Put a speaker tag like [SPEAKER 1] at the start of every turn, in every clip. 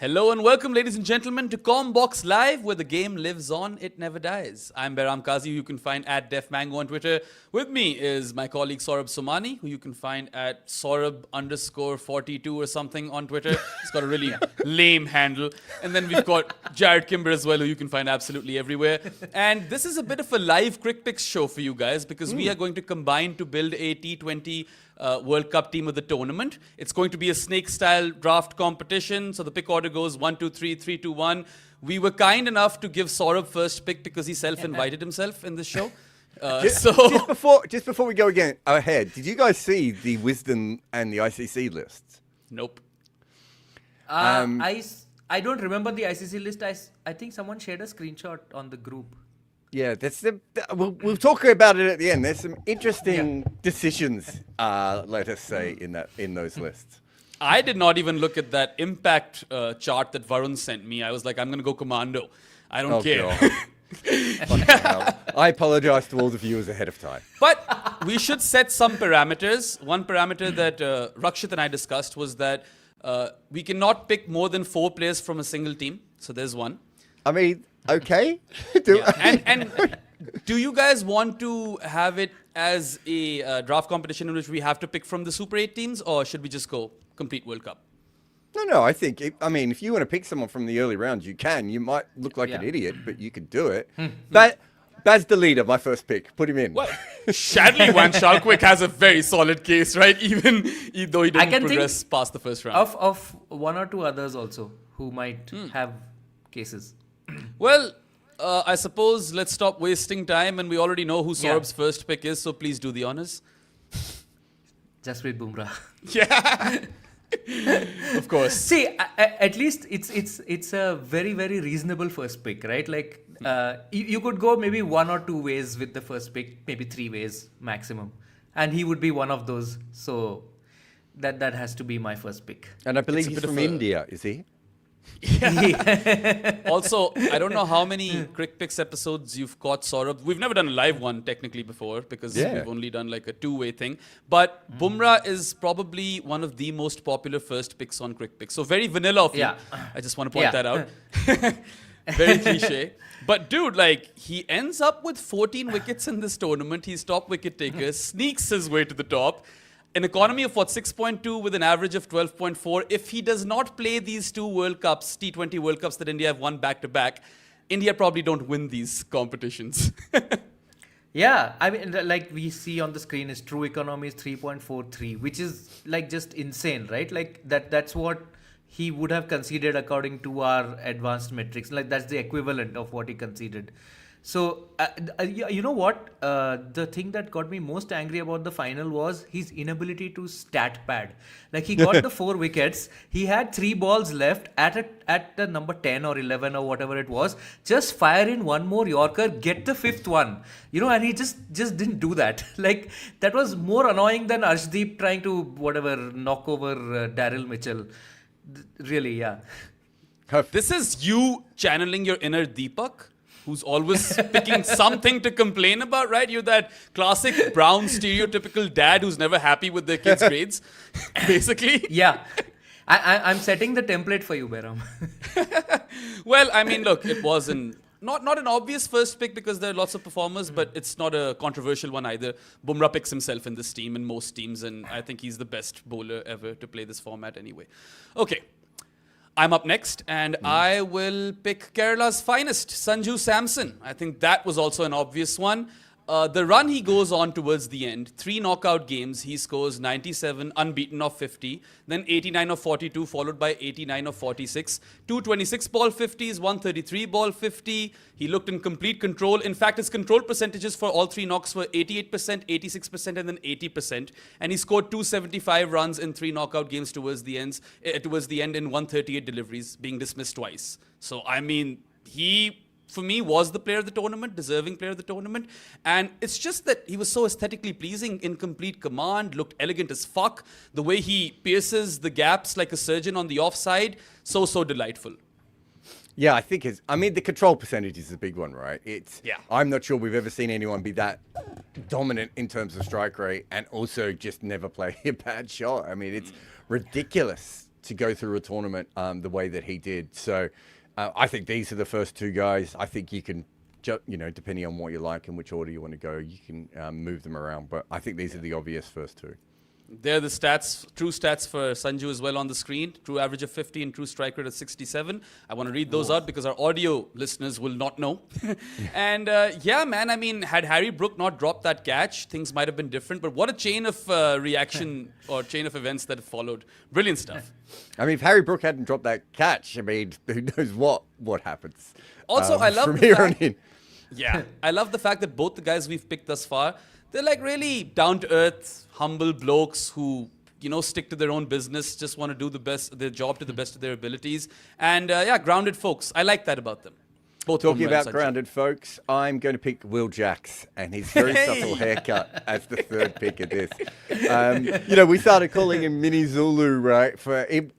[SPEAKER 1] Hello and welcome, ladies and gentlemen, to Combox Live, where the game lives on, it never dies. I'm Behram Qazi, who you can find at DefMango on Twitter. With me is my colleague Saurabh Somani, who you can find at Saurabh_42 or something on Twitter. He's got a really lame handle. And then we've got Jarrod Kimber as well, who you can find absolutely everywhere. And this is a bit of a live Crick Picks show for you guys, because we are going to combine to build a T20 World Cup team of the tournament. It's going to be a snake-style draft competition. So the pick order goes 1, 2, 3, 3, 2, 1. We were kind enough to give Saurabh first pick because he self-invited himself in this show.
[SPEAKER 2] Just before we go ahead, did you guys see the Wisdom and the ICC lists?
[SPEAKER 1] Nope.
[SPEAKER 3] I don't remember the ICC list. I think someone shared a screenshot on the group.
[SPEAKER 2] Yeah, we'll talk about it at the end. There's some interesting decisions, let us say, in those lists.
[SPEAKER 1] I did not even look at that impact chart that Varun sent me. I was like, I'm going to go commando. I don't care.
[SPEAKER 2] I apologize to all the viewers ahead of time.
[SPEAKER 1] But we should set some parameters. One parameter that Rakshit and I discussed was that we cannot pick more than 4 players from a single team. So there's one.
[SPEAKER 2] I mean, okay.
[SPEAKER 1] And do you guys want to have it as a draft competition in which we have to pick from the Super 8 teams, or should we just go complete World Cup?
[SPEAKER 2] No, I think, if you want to pick someone from the early rounds, you can. You might look like an idiot, but you could do it. But Baz the leader, my first pick. Put him in.
[SPEAKER 1] Well, Shadley Van Schalkwyk has a very solid case, right? Even though he didn't progress past the first round.
[SPEAKER 3] Of one or two others also who might have cases.
[SPEAKER 1] Well, I suppose let's stop wasting time, and we already know who Saurabh's first pick is, so please do the honors.
[SPEAKER 3] Jasprit Bumrah.
[SPEAKER 1] Yeah. Of course.
[SPEAKER 3] See, at least it's a very, very reasonable first pick, right? Like you could go maybe 1 or 2 ways with the first pick, maybe 3 ways maximum, and he would be one of those. So that has to be my first pick.
[SPEAKER 2] And I believe he's from India, is he?
[SPEAKER 1] Yeah. Also, I don't know how many Crick Picks episodes you've caught, Saurabh. We've never done a live one technically before because we've only done like a 2-way thing. But Bumrah is probably one of the most popular first picks on Crick Picks. So very vanilla of you. I just want to point that out. Very cliche. But dude, like, he ends up with 14 wickets in this tournament. He's top wicket taker, sneaks his way to the top. An economy of 6.2 with an average of 12.4. If he does not play these 2 World Cups, T20 World Cups that India have won back-to-back, India probably don't win these competitions.
[SPEAKER 3] Yeah, I mean, like we see on the screen, his true economy is 3.43, which is like just insane, right? Like that's what he would have conceded according to our advanced metrics. Like that's the equivalent of what he conceded. So, you know what? The thing that got me most angry about the final was his inability to stat pad. Like, he got the 4 wickets. He had 3 balls left at the number 10 or 11 or whatever it was. Just fire in one more Yorker, get the 5th one. You know, and he just didn't do that. Like, that was more annoying than Arshdeep trying to, knock over Daryl Mitchell. Really, yeah.
[SPEAKER 1] This is you channeling your inner Deepak, who's always picking something to complain about, right? You're that classic brown stereotypical dad who's never happy with their kids' grades, basically.
[SPEAKER 3] Yeah. I'm setting the template for you, Behram.
[SPEAKER 1] Well, I mean, look, it wasn't not an obvious first pick because there are lots of performers, but it's not a controversial one either. Bumrah picks himself in this team, in most teams, and I think he's the best bowler ever to play this format anyway. Okay. I'm up next, and I will pick Kerala's finest, Sanju Samson. I think that was also an obvious one. The run he goes on towards the end, 3 knockout games, he scores 97, unbeaten of 50, then 89 of 42, followed by 89 of 46, 226 ball 50s, 133 ball 50. He looked in complete control. In fact, his control percentages for all 3 knocks were 88%, 86%, and then 80%. And he scored 275 runs in 3 knockout games towards the end in 138 deliveries, being dismissed twice. So, I mean, he, for me, was the player of the tournament, deserving player of the tournament. And it's just that he was so aesthetically pleasing, in complete command, looked elegant as fuck. The way he pierces the gaps like a surgeon on the offside, so delightful.
[SPEAKER 2] Yeah, I think the control percentage is a big one, right?
[SPEAKER 1] Yeah.
[SPEAKER 2] I'm not sure we've ever seen anyone be that dominant in terms of strike rate and also just never play a bad shot. I mean, it's ridiculous to go through a tournament the way that he did. So I think these are the first two guys. I think you can, depending on what you like and which order you want to go, you can move them around. But I think these are the obvious first two.
[SPEAKER 1] There are the stats, true stats for Sanju as well on the screen. True average of 50 and true strike rate of 67. I want to read those out because our audio listeners will not know. And yeah, man, I mean, had Harry Brook not dropped that catch, things might have been different. But what a chain of reaction or chain of events that followed. Brilliant stuff.
[SPEAKER 2] I mean, if Harry Brook hadn't dropped that catch, I mean, who knows what happens.
[SPEAKER 1] Also, I love
[SPEAKER 2] from
[SPEAKER 1] the
[SPEAKER 2] here
[SPEAKER 1] fact,
[SPEAKER 2] on in.
[SPEAKER 1] Yeah, I love the fact that both the guys we've picked thus far, they're like really down-to-earth, humble blokes who, stick to their own business, just want to do their job to the best of their abilities. And yeah, grounded folks. I like that about them. Both
[SPEAKER 2] Talking
[SPEAKER 1] Bumrah and
[SPEAKER 2] about
[SPEAKER 1] Sanju.
[SPEAKER 2] grounded folks, I'm going to pick Will Jacks and his very subtle haircut as the third pick of this. We started calling him Mini Zulu, right?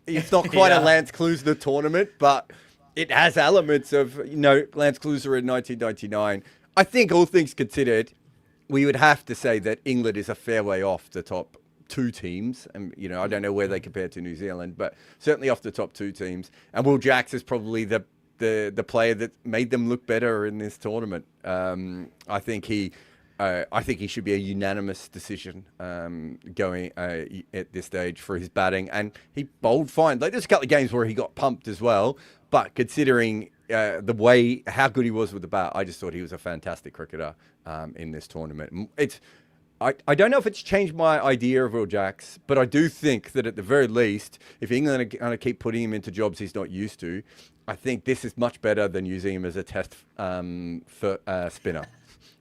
[SPEAKER 2] It's not quite a Lance Klusener tournament, but it has elements of, Lance Klusener in 1999. I think all things considered, we would have to say that England is a fair way off the top two teams. And, I don't know where they compare to New Zealand, but certainly off the top two teams. And Will Jacks is probably the player that made them look better in this tournament. I think he should be a unanimous decision going at this stage for his batting. And he bowled fine. Like, there's a couple of games where he got pumped as well. But considering how good he was with the bat, I just thought he was a fantastic cricketer in this tournament. I don't know if it's changed my idea of Will Jacks, but I do think that at the very least, if England are going to keep putting him into jobs he's not used to, I think this is much better than using him as a test spinner.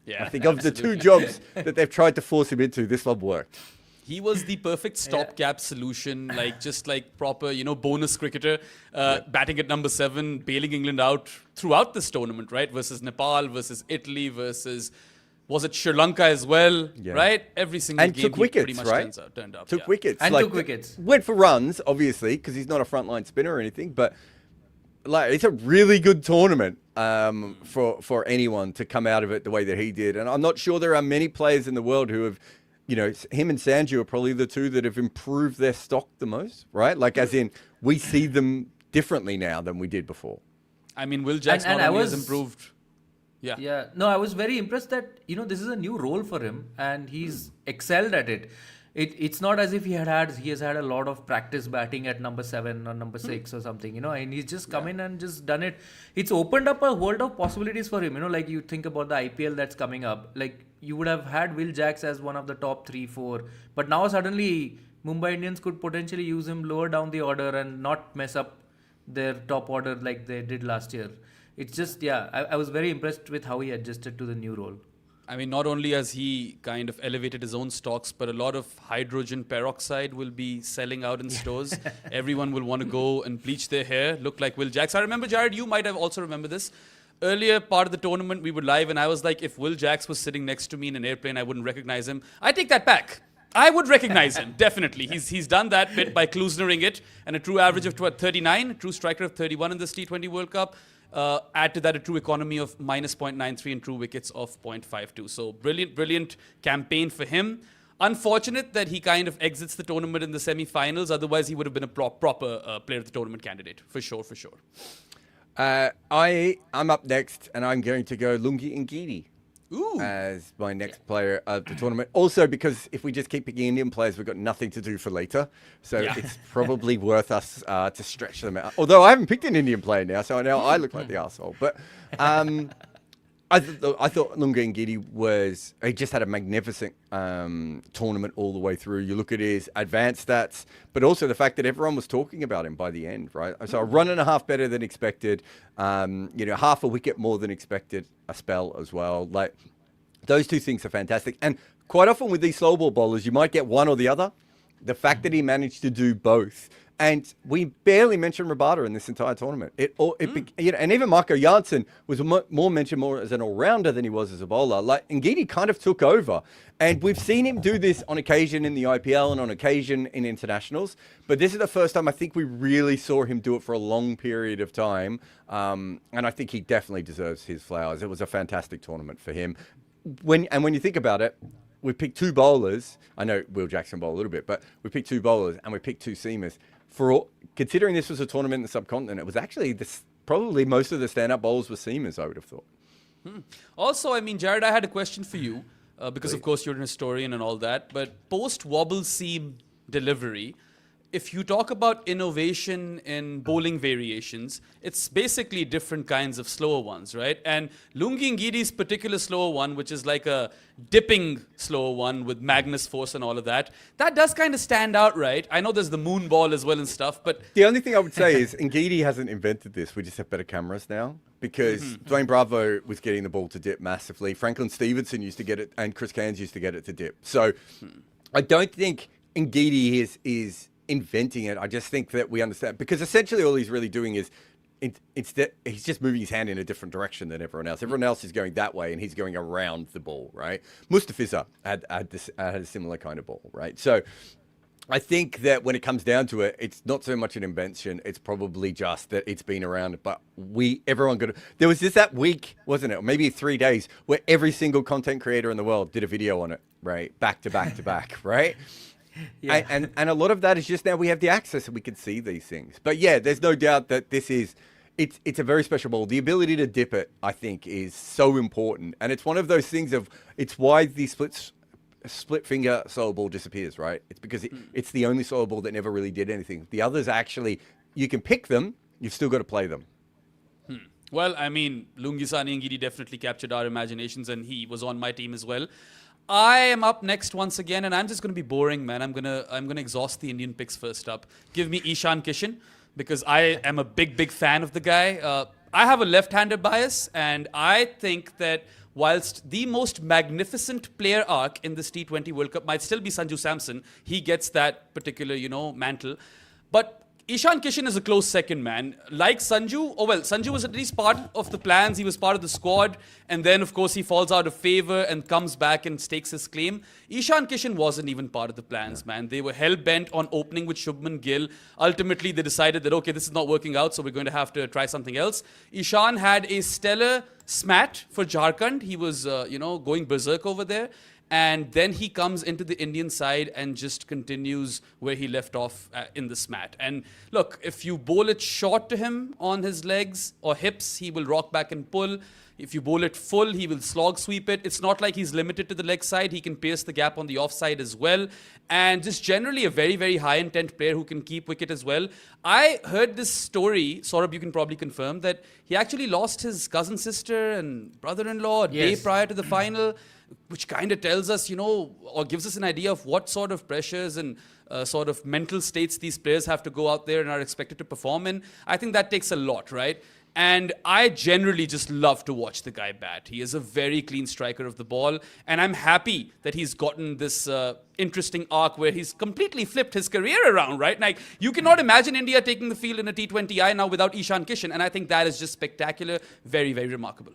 [SPEAKER 1] Yeah,
[SPEAKER 2] I think of the two jobs that they've tried to force him into, this one worked.
[SPEAKER 1] He was the perfect stopgap solution, just like proper, bonus cricketer, batting at number 7, bailing England out throughout this tournament, right? Versus Nepal, versus Italy, versus, was it Sri Lanka as well, right? Every single
[SPEAKER 2] and
[SPEAKER 1] game
[SPEAKER 2] took wickets,
[SPEAKER 1] he pretty much
[SPEAKER 2] right?
[SPEAKER 1] turned up.
[SPEAKER 2] Took wickets.
[SPEAKER 3] And took wickets.
[SPEAKER 2] Went for runs, obviously, because he's not a frontline spinner or anything, but it's a really good tournament for anyone to come out of it the way that he did. And I'm not sure there are many players in the world who have, him and Sanju are probably the two that have improved their stock the most, right? Like, as in, we see them differently now than we did before.
[SPEAKER 1] I mean, Will Jacks not only has improved. Yeah.
[SPEAKER 3] Yeah. No, I was very impressed that, this is a new role for him and he's excelled at it. It's not as if he has had a lot of practice batting at number 7 or number 6 or something, and he's just come in and just done it. It's opened up a world of possibilities for him, like you think about the IPL that's coming up. Like, you would have had Will Jacks as one of the top 3, 4, but now suddenly Mumbai Indians could potentially use him lower down the order and not mess up their top order like they did last year. It's just, I was very impressed with how he adjusted to the new role.
[SPEAKER 1] I mean, not only has he kind of elevated his own stocks, but a lot of hydrogen peroxide will be selling out in stores. Everyone will want to go and bleach their hair, look like Will Jacks. I remember, Jarrod, you might have also remembered this. Earlier part of the tournament, we were live, and I was like, if Will Jacks was sitting next to me in an airplane, I wouldn't recognize him. I take that back. I would recognize him, definitely. He's done that bit by Klusenering it, and a true average of 39, a true striker of 31 in this T20 World Cup. Add to that a true economy of minus 0.93 and true wickets of 0.52. So brilliant campaign for him. Unfortunate that he kind of exits the tournament in the semi-finals. Otherwise, he would have been a proper player of the tournament candidate. For sure.
[SPEAKER 2] I'm up next, and I'm going to go Lungi Ngidi as my next player of the tournament. Also, because if we just keep picking Indian players, we've got nothing to do for later. So it's probably worth us to stretch them out. Although I haven't picked an Indian player now, so now I look like the arsehole. But I thought Lungi Ngidi he just had a magnificent tournament all the way through. You look at his advanced stats, but also the fact that everyone was talking about him by the end, right? So a run and a half better than expected, half a wicket more than expected, a spell as well. Like, those two things are fantastic. And quite often with these slow ball bowlers, you might get one or the other. The fact that he managed to do both. And we barely mentioned Rabada in this entire tournament. And even Marco Janssen was more mentioned as an all-rounder than he was as a bowler. Like, Ngidi kind of took over. And we've seen him do this on occasion in the IPL and on occasion in internationals. But this is the first time I think we really saw him do it for a long period of time. And I think he definitely deserves his flowers. It was a fantastic tournament for him. When you think about it, we picked two bowlers. I know Will Jackson bowled a little bit, but we picked two bowlers and we picked two seamers. considering this was a tournament in the subcontinent, it was actually probably most of the stand-up bowlers were seamers, I would have thought.
[SPEAKER 1] Also, I mean, Jarrod, I had a question for you because, of course, you're an historian and all that. But post-wobble seam delivery, if you talk about innovation in bowling variations, it's basically different kinds of slower ones, right? And Lungi Ngiri's particular slower one, which is like a dipping slower one with Magnus force and all of that, that does kind of stand out, right? I know there's the moon ball as well and stuff, but...
[SPEAKER 2] The only thing I would say is Ngidi hasn't invented this. We just have better cameras now. Because Dwayne Bravo was getting the ball to dip massively. Franklin Stevenson used to get it, and Chris Cairns used to get it to dip. So I don't think Ngidi is inventing it. I just think that we understand. Because essentially all he's really doing is he's just moving his hand in a different direction than everyone else. Everyone else is going that way, and he's going around the ball, right? Mustafiza had a similar kind of ball, right? So I think that when it comes down to it, it's not so much an invention. It's probably just that it's been around. But everyone got. There was just that week, wasn't it? Or maybe 3 days where every single content creator in the world did a video on it, right? Back to back to back, right? Yeah. And a lot of that is just now we have the access and we can see these things. But yeah, there's no doubt that it's a very special ball. The ability to dip it, I think, is so important. And it's one of those things it's why the split finger solo ball disappears, right? It's because it's the only solo ball that never really did anything. The others actually, you can pick them, you've still got to play them.
[SPEAKER 1] Well, I mean, Lungisani Ngidi definitely captured our imaginations, and he was on my team as well. I am up next once again, and I'm just going to be boring, man. I'm gonna exhaust the Indian picks first up. Give me Ishan Kishan, because I am a big fan of the guy. I have a left-hander bias, and I think that whilst the most magnificent player arc in this T20 World Cup might still be Sanju Samson, he gets that particular, mantle. But Ishan Kishan is a close second, man. Like Sanju, Sanju was at least part of the plans. He was part of the squad. And then, of course, he falls out of favor and comes back and stakes his claim. Ishan Kishan wasn't even part of the plans, man. They were hell-bent on opening with Shubman Gill. Ultimately, they decided that, okay, this is not working out, so we're going to have to try something else. Ishan had a stellar smat for Jharkhand. He was, going berserk over there. And then he comes into the Indian side and just continues where he left off in the smat. And look, if you bowl it short to him on his legs or hips, he will rock back and pull. If you bowl it full, he will slog sweep it. It's not like he's limited to the leg side. He can pierce the gap on the offside as well. And just generally a very high intent player who can keep wicket as well. I heard this story, Saurabh, you can probably confirm, that he actually lost his cousin sister and brother-in-law a day prior to the final, which kind of tells us, or gives us an idea of what sort of pressures and sort of mental states these players have to go out there and are expected to perform in. I think that takes a lot, right? And I generally just love to watch the guy bat. He is a very clean striker of the ball. And I'm happy that he's gotten this interesting arc where he's completely flipped his career around, right? Like, you cannot imagine India taking the field in a T20I now without Ishan Kishan. And I think that is just spectacular, very remarkable.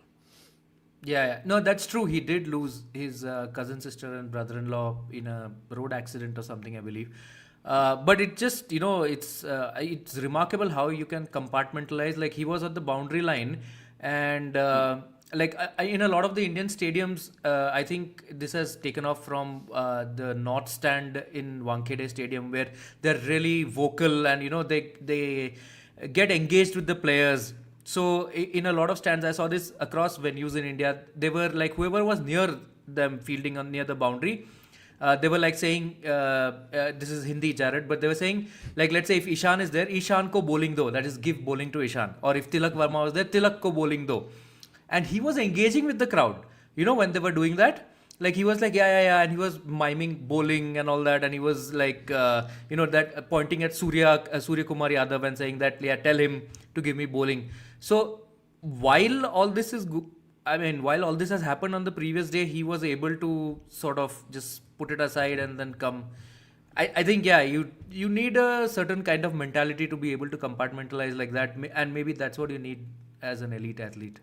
[SPEAKER 3] Yeah. No, that's true. He did lose his cousin, sister and brother-in-law in a road accident or something, I believe. But it just, it's remarkable how you can compartmentalize. Like, he was at the boundary line and in a lot of the Indian stadiums, I think this has taken off from the North Stand in Wankhede Stadium, where they're really vocal and, they get engaged with the players. So in a lot of stands, I saw this across venues in India. They were like, whoever was near them fielding near the boundary, they were like saying, this is Hindi, Jarrod, but they were saying, like, let's say if Ishan is there, Ishan ko bowling do. That is, give bowling to Ishan. Or if Tilak Verma was there, Tilak ko bowling do. And he was engaging with the crowd, when they were doing that. Like, he was like, yeah, and he was miming bowling and all that, and he was like, that pointing at Suryakumar Yadav and saying that, yeah, tell him to give me bowling. So while all this has happened on the previous day, he was able to sort of just put it aside and then come. I think, you need a certain kind of mentality to be able to compartmentalize like that, and maybe that's what you need as an elite athlete.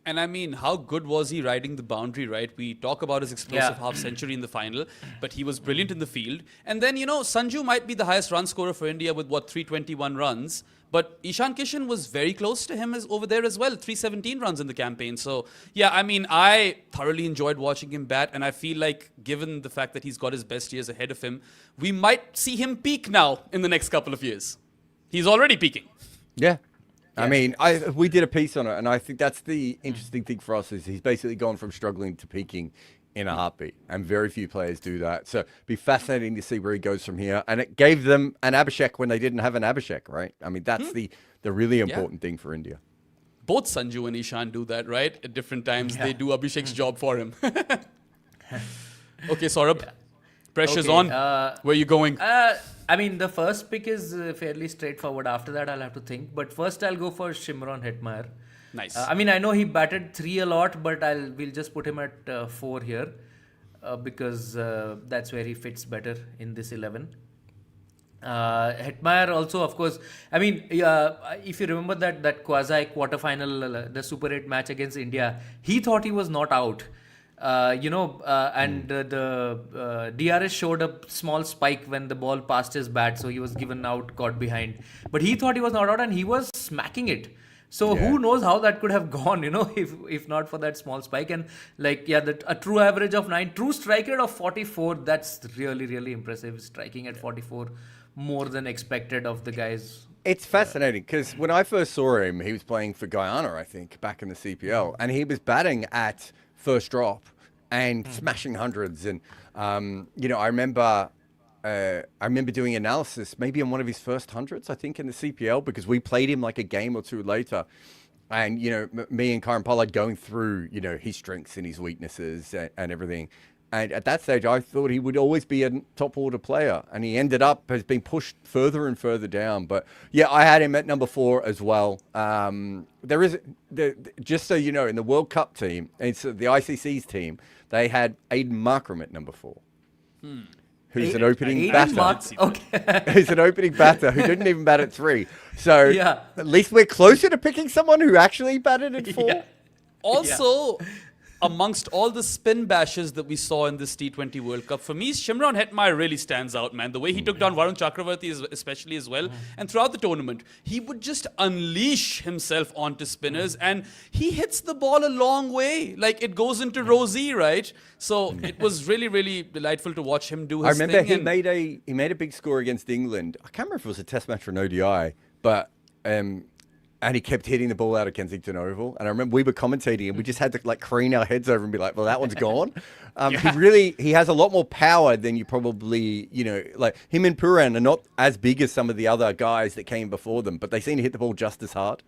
[SPEAKER 1] And I mean, how good was he riding the boundary, right? We talk about his explosive half century in the final, but he was brilliant in the field. And then, Sanju might be the highest run scorer for India with 321 runs. But Ishan Kishan was very close to him over there as well, 317 runs in the campaign. So, yeah, I mean, I thoroughly enjoyed watching him bat. And I feel like, given the fact that he's got his best years ahead of him, we might see him peak now in the next couple of years. He's already peaking.
[SPEAKER 2] Yeah. I mean, we did a piece on it, and I think that's the interesting thing for us is he's basically gone from struggling to peaking in a heartbeat, and very few players do that. So it'd be fascinating to see where he goes from here. And it gave them an Abhishek when they didn't have an Abhishek, right? I mean, that's the really important thing for India.
[SPEAKER 1] Both Sanju and Ishan do that, right? At different times, they do Abhishek's job for him. Okay, Saurabh. Pressure's on. Where are you going?
[SPEAKER 3] I mean, the first pick is fairly straightforward. After that, I'll have to think. But first, I'll go for Shimron Hetmyer.
[SPEAKER 1] Nice.
[SPEAKER 3] I mean, I know he batted 3 a lot, but we'll just put him at 4 here because that's where he fits better in this 11. Hetmyer also, of course. I mean, if you remember that quasi quarterfinal, the Super 8 match against India, he thought he was not out. And the DRS showed a small spike when the ball passed his bat, so he was given out, caught behind. But he thought he was not out, and he was smacking it. So who knows how that could have gone, if not for that small spike. And a true average of 9, true strike rate of 44. That's really, really impressive. Striking at 44, more than expected of the guys.
[SPEAKER 2] It's fascinating because when I first saw him, he was playing for Guyana, I think, back in the CPL, and he was batting at first drop and smashing hundreds. And I remember doing analysis maybe on one of his first hundreds, I think, in the CPL, because we played him like a game or two later, and me and Karen Pollard going through his strengths and his weaknesses and everything. And at that stage, I thought he would always be a top order player, and he ended up has been pushed further and further down. But yeah, I had him at number 4 as well. Just so you know, in the World Cup team, it's the ICC's team, they had Aiden Markram at number 4, who's an opening batter. Who's an opening batter who didn't even bat at 3. So at least we're closer to picking someone who actually batted at 4.
[SPEAKER 1] Yeah. Also, amongst all the spin bashes that we saw in this T20 World Cup, for me, Shimron Hetmyer really stands out, man. The way he took down Varun Chakravarti especially as well. And throughout the tournament, he would just unleash himself onto spinners, and he hits the ball a long way. Like, it goes into row Z, right? So it was really, really delightful to watch him do his thing.
[SPEAKER 2] I remember he made a big score against England. I can't remember if it was a test match or an ODI, but and he kept hitting the ball out of Kensington Oval. And I remember we were commentating and we just had to crane our heads over and be like, well, that one's gone. He has a lot more power than you probably, like him and Puran are not as big as some of the other guys that came before them, but they seem to hit the ball just as hard.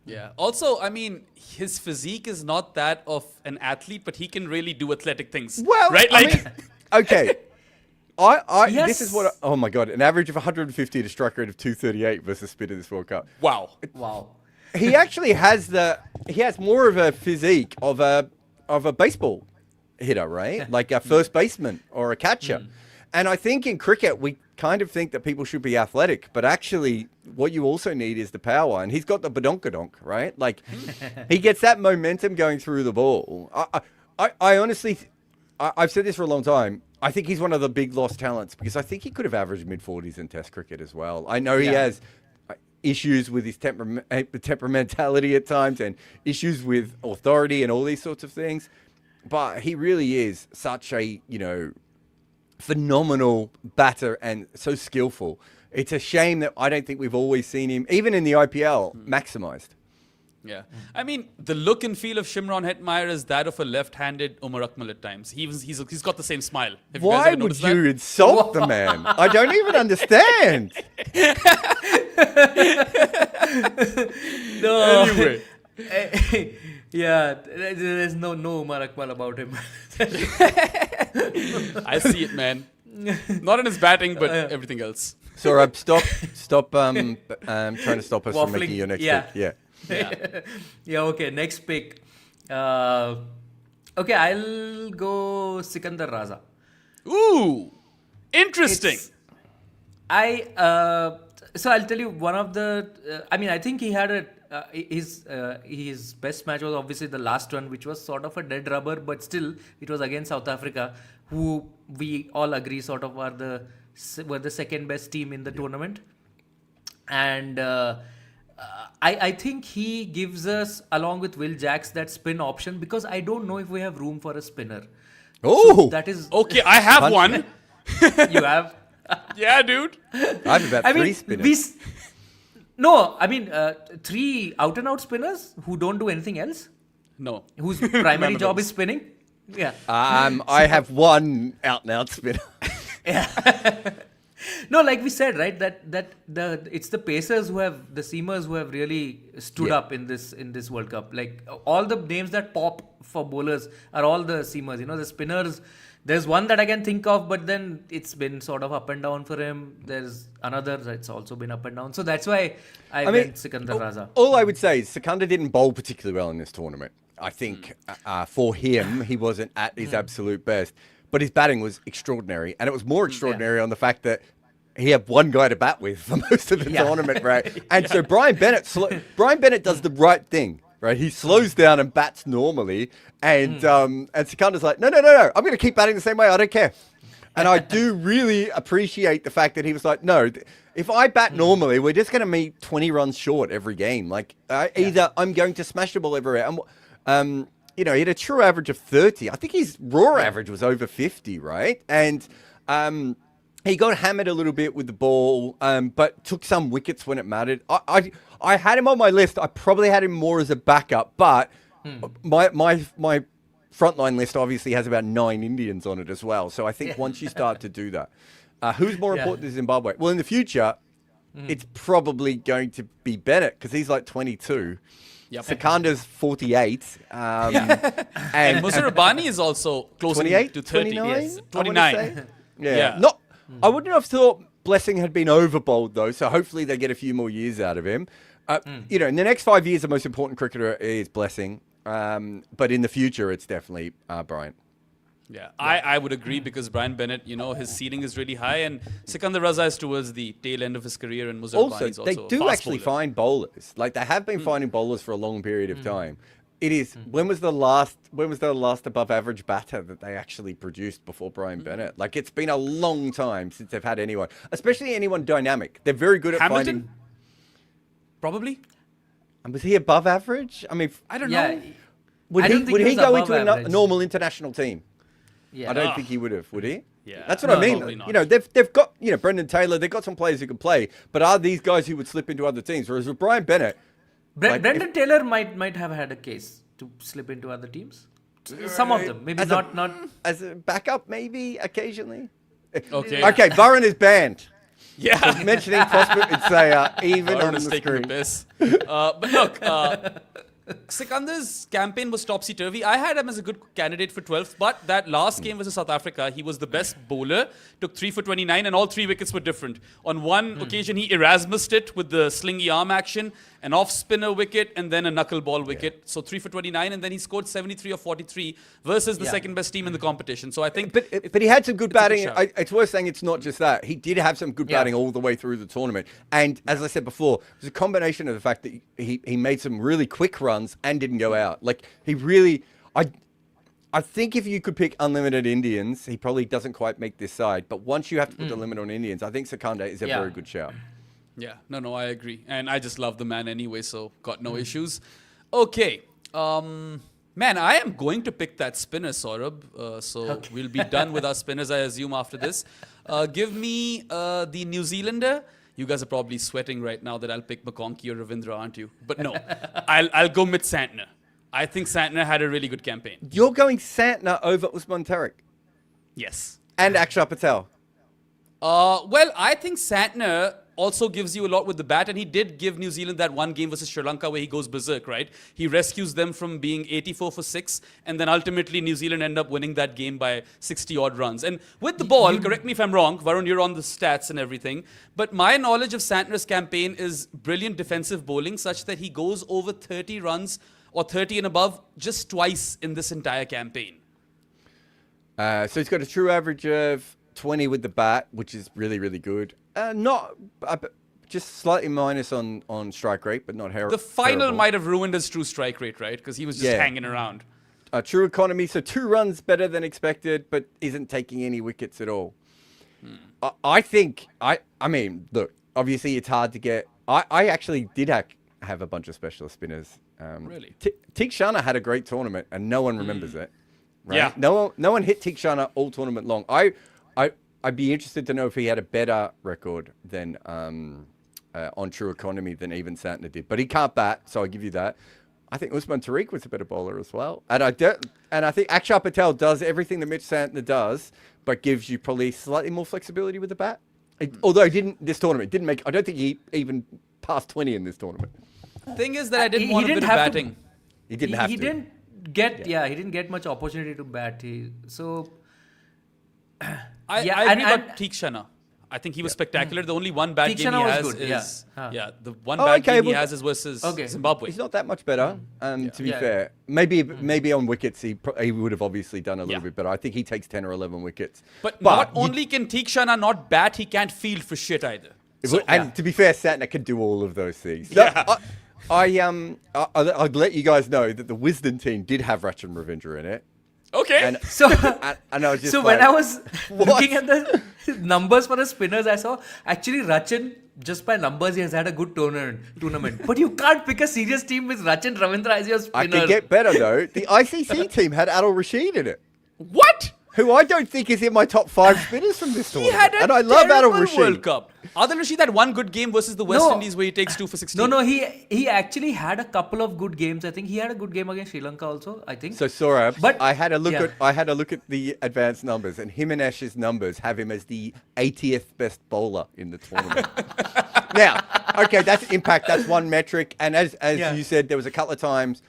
[SPEAKER 1] Yeah. Also, I mean, his physique is not that of an athlete, but he can really do athletic things.
[SPEAKER 2] Well,
[SPEAKER 1] right?
[SPEAKER 2] Okay. This is what, oh my God, an average of 150 at a strike rate of 238 versus spin in this World Cup.
[SPEAKER 1] Wow.
[SPEAKER 2] He actually has more of a physique of a baseball hitter, right? Like a first baseman or a catcher. And I think in cricket, we kind of think that people should be athletic, but actually what you also need is the power. And he's got the badonkadonk, right? Like he gets that momentum going through the ball. I honestly, I've said this for a long time. I think he's one of the big lost talents because I think he could have averaged mid-40s in Test cricket as well. I know he has issues with his temperamentality at times and issues with authority and all these sorts of things, but he really is such a phenomenal batter and so skillful. It's a shame that I don't think we've always seen him, even in the IPL, maximised.
[SPEAKER 1] Yeah. I mean, the look and feel of Shimron Hetmyer is that of a left-handed Umar Akmal at times. He's got the same smile.
[SPEAKER 2] Why would you insult the man? I don't even understand.
[SPEAKER 3] No.
[SPEAKER 1] Anyway.
[SPEAKER 3] There's no Umar Akmal about him.
[SPEAKER 1] I see it, man. Not in his batting, but everything else.
[SPEAKER 2] Saurabh, stop trying to stop us from making your next pick.
[SPEAKER 3] Okay, next pick. Okay, I'll go Sikandar Raza.
[SPEAKER 1] Ooh, interesting.
[SPEAKER 3] So I'll tell you one of the. I think he had his best match was obviously the last one, which was sort of a dead rubber, but still it was against South Africa, who we all agree sort of were the second best team in the tournament, and. I think he gives us, along with Will Jacks, that spin option because I don't know if we have room for a spinner.
[SPEAKER 2] Oh,
[SPEAKER 3] so that is
[SPEAKER 1] okay. I have one.
[SPEAKER 3] You have?
[SPEAKER 1] Yeah, dude.
[SPEAKER 2] I have about 3 spinners.
[SPEAKER 3] No, I mean, 3 out-and-out spinners who don't do anything else,
[SPEAKER 1] No.
[SPEAKER 3] whose primary job is spinning. Yeah.
[SPEAKER 2] I have one out-and-out spinner.
[SPEAKER 3] No, like we said, right? It's the pacers who have the seamers who have really stood up in this World Cup. Like all the names that pop for bowlers are all the seamers. You know, the spinners. There's one that I can think of, but then it's been sort of up and down for him. There's another that's also been up and down. So that's why I went Sikandar Raza.
[SPEAKER 2] All I would say is Sikandar didn't bowl particularly well in this tournament. I think for him, he wasn't at his absolute best. But his batting was extraordinary. And it was more extraordinary on the fact that he had one guy to bat with for most of the tournament, right? And so Brian Bennett does the right thing, right? He slows down and bats normally. And Sikandar's like, no, I'm going to keep batting the same way. I don't care. And I do really appreciate the fact that he was like, no, if I bat normally, we're just going to meet 20 runs short every game. Like, either I'm going to smash the ball everywhere. And, you know, he had a true average of 30. I think his raw average was over 50, right? And he got hammered a little bit with the ball, but took some wickets when it mattered. I had him on my list. I probably had him more as a backup, but my frontline list obviously has about 9 Indians on it as well. So I think once you start to do that, who's more important to Zimbabwe? Well, in the future, it's probably going to be Bennett because he's like 22.
[SPEAKER 1] Yep.
[SPEAKER 2] Sikandar's 48. And
[SPEAKER 1] Muzir Rabbani is also close to 30.
[SPEAKER 2] 29?
[SPEAKER 1] Yes. 29.
[SPEAKER 2] Yeah. I wouldn't have thought Blessing had been overbowled, though, so hopefully they get a few more years out of him. You know, in the next 5 years, the most important cricketer is Blessing. But in the future, it's definitely Bryant.
[SPEAKER 1] Yeah, I would agree because Brian Bennett, you know, his ceiling is really high, and Sikandar Raza is towards the tail end of his career, and Muzir Rabbani is also
[SPEAKER 2] they do
[SPEAKER 1] fast
[SPEAKER 2] actually
[SPEAKER 1] bowler.
[SPEAKER 2] find bowlers. Like they have been finding bowlers for a long period of time. It is when was the last above average batter that they actually produced before Brian Bennett? Like it's been a long time since they've had anyone, especially anyone dynamic. They're very good at
[SPEAKER 1] Hamilton?
[SPEAKER 2] finding.
[SPEAKER 1] Probably.
[SPEAKER 2] And was he above average? I mean,
[SPEAKER 1] I don't know.
[SPEAKER 2] would
[SPEAKER 3] I
[SPEAKER 2] he
[SPEAKER 3] don't think
[SPEAKER 2] would
[SPEAKER 3] he
[SPEAKER 2] he
[SPEAKER 3] was
[SPEAKER 2] go
[SPEAKER 3] above
[SPEAKER 2] into a
[SPEAKER 3] average.
[SPEAKER 2] normal international team?
[SPEAKER 3] Yeah.
[SPEAKER 2] I don't think he would have. Would he?
[SPEAKER 1] Yeah.
[SPEAKER 2] That's what
[SPEAKER 1] No,
[SPEAKER 2] I mean.
[SPEAKER 1] probably not.
[SPEAKER 2] You know, they've got Brendan Taylor. They've got some players who can play, but are these guys who would slip into other teams? Whereas with Brian Bennett, like,
[SPEAKER 3] Brendan Taylor might have had a case to slip into other teams. Some of them, maybe not.
[SPEAKER 2] As a backup, maybe occasionally.
[SPEAKER 1] Okay.
[SPEAKER 2] Okay, Varun is banned.
[SPEAKER 1] Yeah.
[SPEAKER 2] Mentioning prospect would say even
[SPEAKER 1] Varun
[SPEAKER 2] on
[SPEAKER 1] is
[SPEAKER 2] the
[SPEAKER 1] taking
[SPEAKER 2] screen.
[SPEAKER 1] the piss. But look, Sikandar's campaign was topsy-turvy. I had him as a good candidate for 12th, but that last game versus South Africa, he was the best bowler, took 3 for 29, and all 3 wickets were different. On one occasion, he Erasmused it with the slingy arm action, an off-spinner wicket, and then a knuckleball wicket. So 3 for 29, and then he scored 73 or 43 versus the second-best team in the competition. So I think...
[SPEAKER 2] But he had some good batting.
[SPEAKER 1] good shout.
[SPEAKER 2] It's worth saying it's not just that. He did have some good batting all the way through the tournament. And as I said before, it was a combination of the fact that he made some really quick runs and didn't go out. Like, he really... I think if you could pick unlimited Indians, he probably doesn't quite make this side. But once you have to put the limit on Indians, I think Sikandar is a very good shout.
[SPEAKER 1] Yeah, no, I agree. And I just love the man anyway, so got no issues. Okay. Man, I am going to pick that spinner, Saurabh. So we'll be done with our spinners, I assume, after this. Give me the New Zealander. You guys are probably sweating right now that I'll pick McConkey or Ravindra, aren't you? But no, I'll go with Santner. I think Santner had a really good campaign.
[SPEAKER 2] You're going Santner over Usman Tariq
[SPEAKER 1] Yes.
[SPEAKER 2] and Akshar Patel.
[SPEAKER 1] Well, I think Santner also gives you a lot with the bat, and he did give New Zealand that one game versus Sri Lanka where he goes berserk, right? He rescues them from being 84 for 6, and then ultimately New Zealand end up winning that game by 60-odd runs. And with the ball, correct me if I'm wrong, Varun, you're on the stats and everything, but my knowledge of Santner's campaign is brilliant defensive bowling such that he goes over 30 runs or 30 and above just twice in this entire campaign.
[SPEAKER 2] So he's got a true average of 20 with the bat, which is really, really good. Just slightly minus on strike rate, but not terrible.
[SPEAKER 1] The final might have ruined his true strike rate, right? Because he was just hanging around.
[SPEAKER 2] True economy, so 2 runs better than expected, but isn't taking any wickets at all. I mean, look, obviously it's hard to get. I actually did have a bunch of specialist spinners.
[SPEAKER 1] Really?
[SPEAKER 2] Tikshana had a great tournament, and no one remembers it. Right?
[SPEAKER 1] Yeah.
[SPEAKER 2] No one hit Tikshana all tournament long. I'd be interested to know if he had a better record than on true economy than even Santner did. But he can't bat, so I give you that. I think Usman Tariq was a better bowler as well. And I think Akshar Patel does everything that Mitch Santner does, but gives you probably slightly more flexibility with the bat. Although he didn't this tournament, I don't think he even passed 20 in this tournament.
[SPEAKER 1] Thing is that I didn't want a bit of batting.
[SPEAKER 2] He didn't have to.
[SPEAKER 3] He didn't get much opportunity to bat.
[SPEAKER 1] I agree about Theekshana. I think he was spectacular. The only one bad game he has is the one bad game he has is versus Zimbabwe.
[SPEAKER 2] He's not that much better. To be fair, maybe on wickets he would have obviously done a little bit better. I think he takes 10 or 11 wickets.
[SPEAKER 1] But not only can Theekshana not bat, he can't field for shit either.
[SPEAKER 2] And to be fair, Santner can do all of those things. I'd let you guys know that the Wisden team did have Rachin Ravindra in it.
[SPEAKER 1] Okay.
[SPEAKER 2] And I was just
[SPEAKER 3] when I was looking at the numbers for the spinners, I saw actually Rachin, just by numbers, he has had a good tournament. But you can't pick a serious team with Rachin Ravindra as your spinner.
[SPEAKER 2] I could get better though. The ICC team had Adil Rashid in it.
[SPEAKER 1] What?
[SPEAKER 2] Who I don't think is in my top 5 spinners from this tournament.
[SPEAKER 1] He had a
[SPEAKER 2] and I love Adil Rashid.
[SPEAKER 1] World Cup. Adil Rashid had one good game versus the West Indies where he takes 2 for 16.
[SPEAKER 3] No, he actually had a couple of good games. I think he had a good game against Sri Lanka also, I think.
[SPEAKER 2] So Saurabh, but I had a look at the advanced numbers, and Jimenez's numbers have him as the 80th best bowler in the tournament. Now, okay, that's impact, that's one metric, and as you said, there was a couple of times.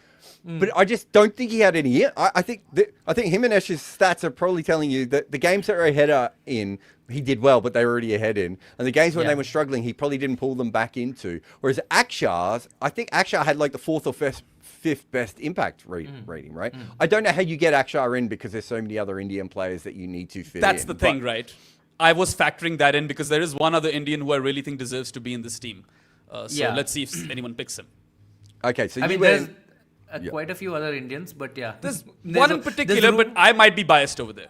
[SPEAKER 2] But I just don't think he had any. I think Jimenez's stats are probably telling you that the games that are ahead in, he did well, but they were already ahead in. And the games when they were struggling, he probably didn't pull them back into. Whereas Akshar's, I think Akshar had like the 4th or 5th best impact rating, right? I don't know how you get Akshar in because there's so many other Indian players that you need to fit in.
[SPEAKER 1] That's the thing, right? I was factoring that in because there is one other Indian who I really think deserves to be in this team. Let's see if anyone picks him.
[SPEAKER 2] Okay, so
[SPEAKER 3] there's quite a few other Indians, but
[SPEAKER 1] there's one in particular, but I might be biased over there.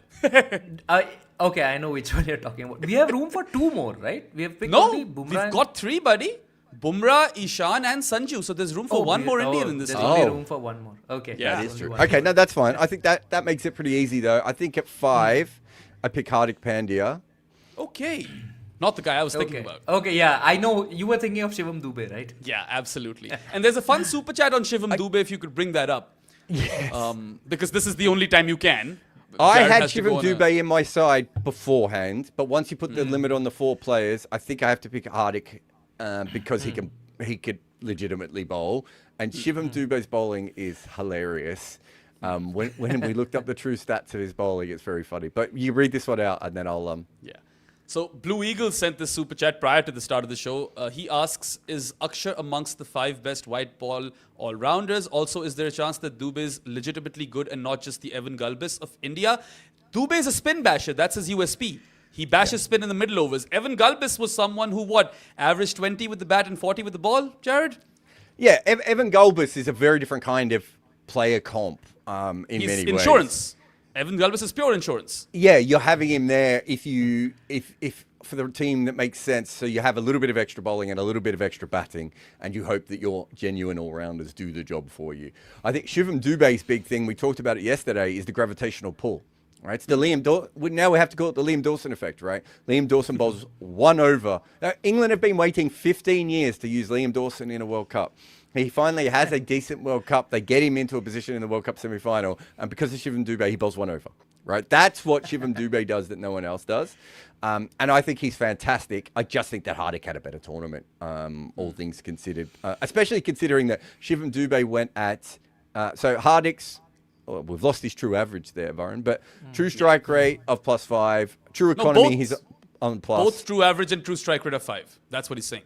[SPEAKER 3] Okay, I know which one you're talking about. We have room for 2 more, right? We have picked only Bumrah.
[SPEAKER 1] We've got 3, buddy. Bumrah, Ishan, and Sanju. So there's room for one more Indian in this team.
[SPEAKER 3] There's only room for 1 more. Okay,
[SPEAKER 1] yeah,
[SPEAKER 2] that is true. Okay, no, that's fine. I think that makes it pretty easy though. I think at 5, I pick Hardik Pandya.
[SPEAKER 1] Okay. Not the guy I was thinking about.
[SPEAKER 3] Okay, yeah. I know you were thinking of Shivam Dube, right?
[SPEAKER 1] Yeah, absolutely. And there's a fun super chat on Shivam Dube if you could bring that up.
[SPEAKER 2] Yes.
[SPEAKER 1] Because this is the only time you can.
[SPEAKER 2] I had Shivam Dube in my side beforehand, but once you put the limit on the 4 players, I think I have to pick Hardik because he could legitimately bowl. And Shivam Dube's bowling is hilarious. When we looked up the true stats of his bowling, it's very funny. But you read this one out and then I'll...
[SPEAKER 1] Yeah. So Blue Eagle sent this super chat prior to the start of the show. He asks, is Akshar amongst the 5 best white ball all-rounders? Also, is there a chance that Dube is legitimately good and not just the Evan Galbis of India? Dube is a spin basher. That's his USP. He bashes spin in the middle overs. Evan Galbis was someone who, averaged 20 with the bat and 40 with the ball, Jarrod?
[SPEAKER 2] Yeah, Evan Galbis is a very different kind of player comp in many ways.
[SPEAKER 1] Insurance. Evan Galbis is pure insurance.
[SPEAKER 2] Yeah, you're having him there if for the team that makes sense. So you have a little bit of extra bowling and a little bit of extra batting, and you hope that your genuine all-rounders do the job for you. I think Shivam Dube's big thing, we talked about it yesterday, is the gravitational pull. Right, it's the now we have to call it the Liam Dawson effect, right? Liam Dawson bowls 1 over. Now, England have been waiting 15 years to use Liam Dawson in a World Cup. He finally has a decent World Cup. They get him into a position in the World Cup semi-final, and because of Shivam Dube, he bowls 1 over. Right, that's what Shivam Dube does that no one else does, and I think he's fantastic. I just think that Hardik had a better tournament, all things considered, especially considering that Shivam Dube went at so Hardik's. Well, we've lost his true average there, Varun, but true strike rate of +5, true economy he's on plus.
[SPEAKER 1] Both true average and true strike rate of 5. That's what he's saying.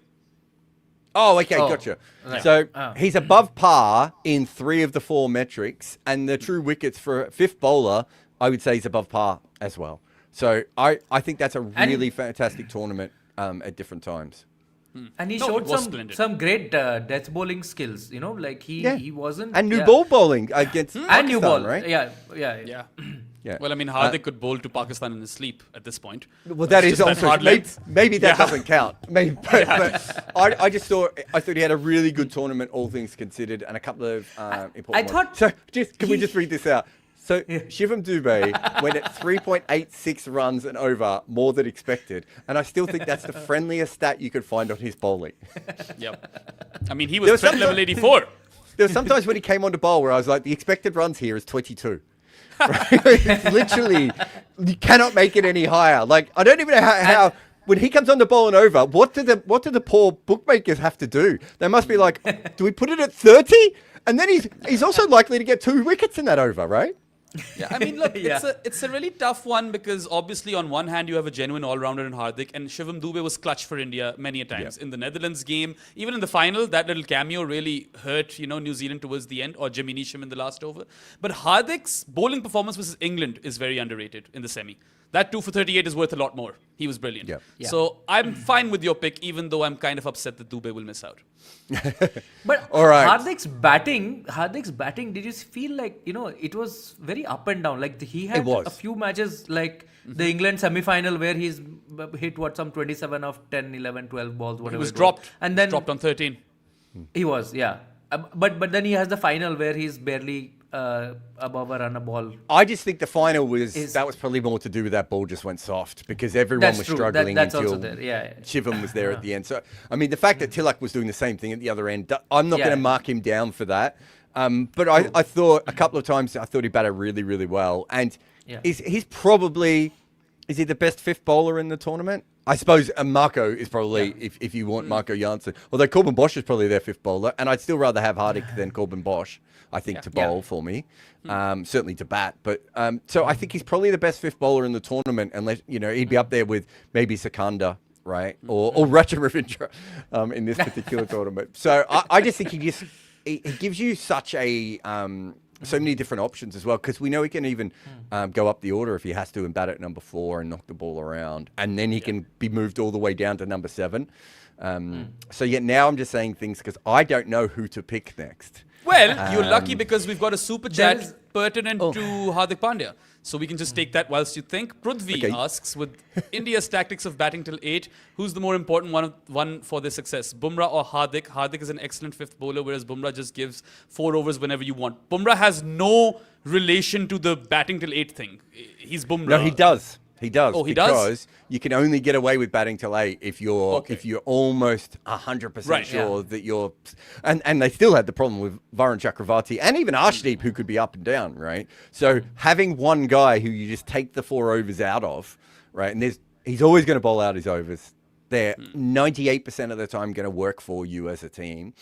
[SPEAKER 2] Oh, okay, gotcha. Right. So he's above par in 3 of the 4 metrics, and the true wickets for a 5th bowler, I would say he's above par as well. So I think that's a really fantastic tournament at different times.
[SPEAKER 3] And he showed some great death bowling skills, like he wasn't...
[SPEAKER 2] And new ball bowling against Pakistan,
[SPEAKER 3] and new ball,
[SPEAKER 2] right?
[SPEAKER 1] Yeah. Well, I mean, Hardik could bowl to Pakistan in his sleep at this point.
[SPEAKER 2] Well, that is also... Maybe that doesn't count. Maybe, but I thought he had a really good tournament, all things considered, and a couple of important ones. So can we just read this out? So Shivam Dubé went at 3.86 runs and over, more than expected. And I still think that's the friendliest stat you could find on his bowling.
[SPEAKER 1] Yep. I mean, he was Trent level 84.
[SPEAKER 2] There were sometimes when he came on to bowl where I was like, the expected runs here is 22. Right? It's literally, you cannot make it any higher. Like, I don't even know how when he comes on the ball and over, what do the poor bookmakers have to do? They must be like, do we put it at 30? And then he's also likely to get 2 wickets in that over, right?
[SPEAKER 1] Yeah, I mean, look, it's a really tough one because obviously on one hand you have a genuine all-rounder in Hardik, and Shivam Dube was clutch for India many a times. In the Netherlands game, even in the final, that little cameo really hurt, New Zealand towards the end, or Jimmy Neesham in the last over. But Hardik's bowling performance versus England is very underrated in the semi. That 2 for 38 is worth a lot more. He was brilliant.
[SPEAKER 2] Yeah.
[SPEAKER 1] So I'm fine with your pick, even though I'm kind of upset that Dube will miss out.
[SPEAKER 3] But
[SPEAKER 2] All right.
[SPEAKER 3] Hardik's batting, did you feel like, it was very up and down. Like he had a few matches like the England semi-final where he's hit some 27 of 10, 11, 12 balls, whatever.
[SPEAKER 1] He was dropped.
[SPEAKER 3] And then
[SPEAKER 1] dropped on 13.
[SPEAKER 3] He was, yeah. But then he has the final where he's barely above a run a ball.
[SPEAKER 2] I just think the final was probably more to do with that ball just went soft because everyone was struggling
[SPEAKER 3] that's
[SPEAKER 2] until
[SPEAKER 3] also there. Yeah.
[SPEAKER 2] Shivam was there at the end. So, I mean, the fact that Tilak was doing the same thing at the other end, I'm not going to mark him down for that. But I thought a couple of times, I thought he batted really, really well. And is he the best fifth bowler in the tournament? I suppose Marco is probably, if you want Marco Janssen. Although Corbin Bosch is probably their fifth bowler. And I'd still rather have Hardik than Corbin Bosch, I think, to bowl for me. Certainly to bat. But so I think he's probably the best fifth bowler in the tournament, unless, he'd be up there with maybe Sikandar, right? Or Raja Ravindra in this particular tournament. So I just think he gives you such a... so many different options as well, because we know he can even go up the order if he has to and bat at number 4 and knock the ball around. And then he can be moved all the way down to number 7. So now I'm just saying things because I don't know who to pick next.
[SPEAKER 1] Well, you're lucky because we've got a super chat pertinent to Hardik Pandya. So we can just take that whilst you think. Prudvi asks, with India's tactics of batting till 8, who's the more important one for their success? Bumrah or Hardik? Hardik is an excellent fifth bowler, whereas Bumrah just gives 4 overs whenever you want. Bumrah has no relation to the batting till 8 thing. He's Bumrah.
[SPEAKER 2] No, he does. He does.
[SPEAKER 1] Oh, he
[SPEAKER 2] because
[SPEAKER 1] does?
[SPEAKER 2] you can only get away with batting till 8 if you're almost 100% sure that you're... And they still had the problem with Varun Chakravarti and even Arshdeep, who could be up and down, right? So having one guy who you just take the 4 overs out of, right? And he's always going to bowl out his overs. They're 98% of the time going to work for you as a team.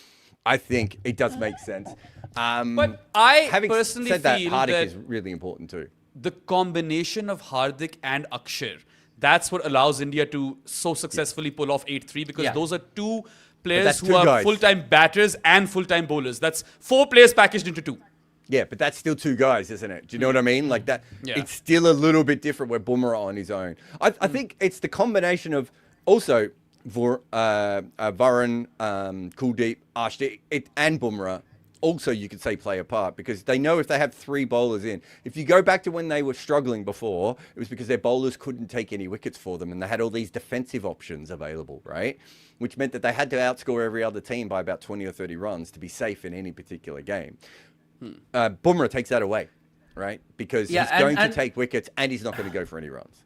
[SPEAKER 2] I think it does make sense.
[SPEAKER 1] But I personally
[SPEAKER 2] said that,
[SPEAKER 1] feel
[SPEAKER 2] Hardik
[SPEAKER 1] that
[SPEAKER 2] is really important too.
[SPEAKER 1] The combination of Hardik and Akshar, that's what allows India to so successfully pull off 8-3 because those are 2 players who are full-time batters and full-time bowlers. That's 4 players packaged into 2.
[SPEAKER 2] Yeah, but that's still 2 guys, isn't it? Do you know what I mean? Like that, it's still a little bit different with Bumrah on his own. I think it's the combination of also Varun, Kuldeep, Arshdeep, and Bumrah. Also, you could say play a part because they know if they have 3 bowlers in. If you go back to when they were struggling before, it was because their bowlers couldn't take any wickets for them and they had all these defensive options available, right? Which meant that they had to outscore every other team by about 20 or 30 runs to be safe in any particular game. Bumrah takes that away, right? Because he's going to take wickets and he's not going to go for any runs.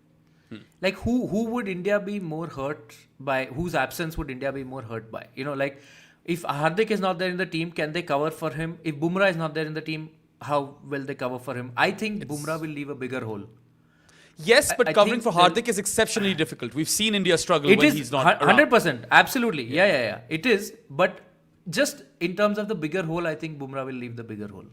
[SPEAKER 3] Like who would India be more hurt by? Whose absence would India be more hurt by? If Hardik is not there in the team, can they cover for him? If Bumrah is not there in the team, how will they cover for him? I think Bumrah will leave a bigger hole.
[SPEAKER 1] Yes, but covering for Hardik is exceptionally difficult. We've seen India struggle when he's not around.
[SPEAKER 3] 100%. Absolutely. Yeah. It is. But just in terms of the bigger hole, I think Bumrah will leave the bigger hole.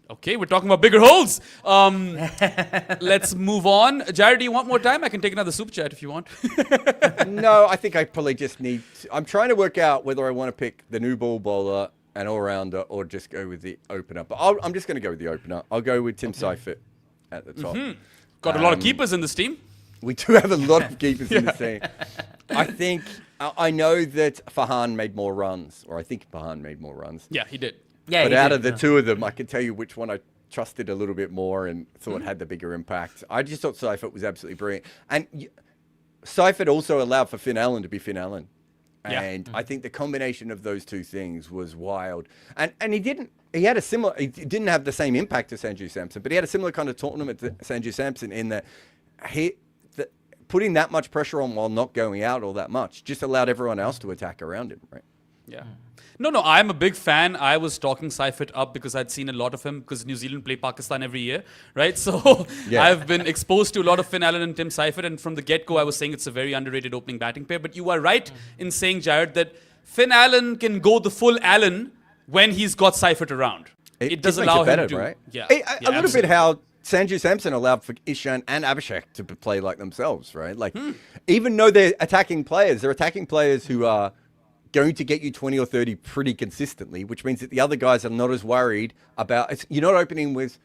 [SPEAKER 1] Okay, we're talking about bigger holes. Let's move on. Jarrod, do you want more time? I can take another super chat if you want.
[SPEAKER 2] No, I think I probably just need... I'm trying to work out whether I want to pick the new ball bowler, an all-rounder, or just go with the opener. But I'm just going to go with the opener. I'll go with Tim Seifert at the top.
[SPEAKER 1] Got a lot of keepers in this team.
[SPEAKER 2] We do have a lot of keepers in this team. I think... I know that Farhan made more runs, or I think Farhan made more runs.
[SPEAKER 1] Yeah, he did.
[SPEAKER 3] Yeah,
[SPEAKER 2] but out of the 2 of them, I can tell you which one I trusted a little bit more and thought had the bigger impact. I just thought Seifert was absolutely brilliant. And Seifert also allowed for Finn Allen to be Finn Allen. And I think the combination of those 2 things was wild. And he didn't... he had a similar. He didn't have the same impact as Sanju Samson, but he had a similar kind of tournament to Sanju Samson in that putting that much pressure on while not going out all that much just allowed everyone else to attack around him, right?
[SPEAKER 1] Yeah. No, I'm a big fan. I was talking Seifert up because I'd seen a lot of him because New Zealand play Pakistan every year, right? So I've been exposed to a lot of Finn Allen and Tim Seifert, and from the get-go I was saying it's a very underrated opening batting pair. But you are right in saying, Jarrod, that Finn Allen can go the full Allen when he's got Seifert around. It does allow him to...
[SPEAKER 2] Right?
[SPEAKER 1] Yeah.
[SPEAKER 2] A little bit how Sanju Samson allowed for Ishan and Abhishek to play like themselves, right? Like, even though they're attacking players who are going to get you 20 or 30 pretty consistently, which means that the other guys are not as worried about... You're not opening with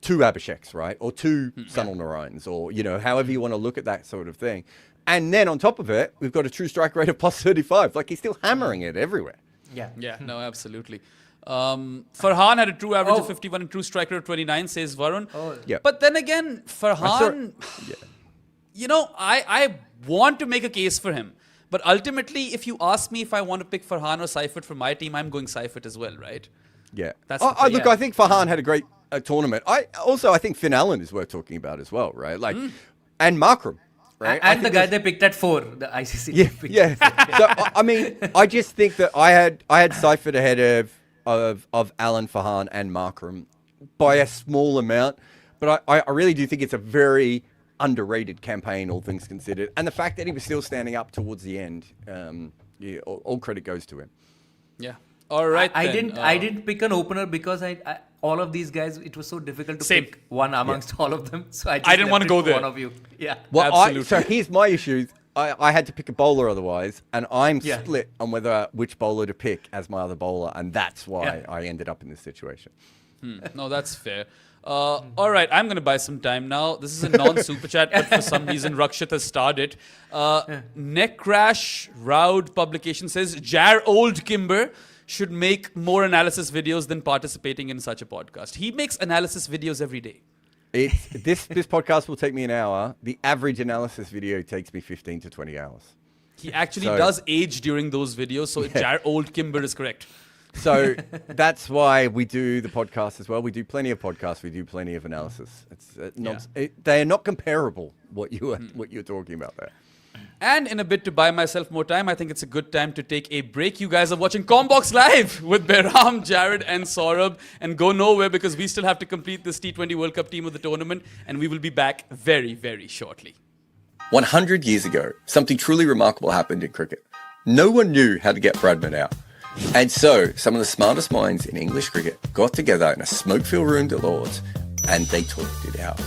[SPEAKER 2] 2 Abhisheks, right? Or 2 Sunil Narayans, or, however you want to look at that sort of thing. And then on top of it, we've got a true strike rate of plus 35. Like, he's still hammering it everywhere.
[SPEAKER 1] Yeah, no, absolutely. Farhan had a true average of 51 and true strike rate of 29, says Varun. But then again, Farhan, I want to make a case for him. But ultimately, if you ask me if I want to pick Farhan or Seifert for my team, I'm going Seifert as well, right?
[SPEAKER 2] Yeah.
[SPEAKER 1] That's
[SPEAKER 2] look, I think Farhan had a great tournament. I think Finn Allen is worth talking about as well, right? Like, and Markram. Right?
[SPEAKER 3] And the guy they picked at 4, the ICC.
[SPEAKER 2] Yeah. So I just think that I had Seifert ahead of Allen, Farhan, and Markram by a small amount, but I really do think it's a very underrated campaign, all things considered, and the fact that he was still standing up towards the end, all credit goes to him.
[SPEAKER 1] Yeah. All right.
[SPEAKER 3] I didn't pick an opener because I all of these guys, it was so difficult to pick one amongst all of them. So I didn't want to go there. One of you. Yeah.
[SPEAKER 2] Well, so here's my issue. I had to pick a bowler otherwise, and I'm split on which bowler to pick as my other bowler, and that's why I ended up in this situation.
[SPEAKER 1] No, that's fair. All right, I'm going to buy some time now. This is a non-super chat, but for some reason Rakshit has started. Neck Crash Roud publication says Jarrod Kimber should make more analysis videos than participating in such a podcast. He makes analysis videos every day.
[SPEAKER 2] This podcast will take me an hour. The average analysis video takes me 15 to 20 hours.
[SPEAKER 1] He actually does age during those videos, so Jarrod Kimber is correct.
[SPEAKER 2] So that's why we do the podcast as well. We do plenty of podcasts. We do plenty of analysis. They are not comparable. What you're talking about there.
[SPEAKER 1] And in a bit to buy myself more time, I think it's a good time to take a break. You guys are watching Combox Live with Behram, Jarrod, and Saurabh, and go nowhere because we still have to complete this T20 World Cup team of the tournament, and we will be back very, very shortly.
[SPEAKER 4] 100 years ago, something truly remarkable happened in cricket. No one knew how to get Bradman out. And so, some of the smartest minds in English cricket got together in a smoke-filled room at Lord's, and they talked it out.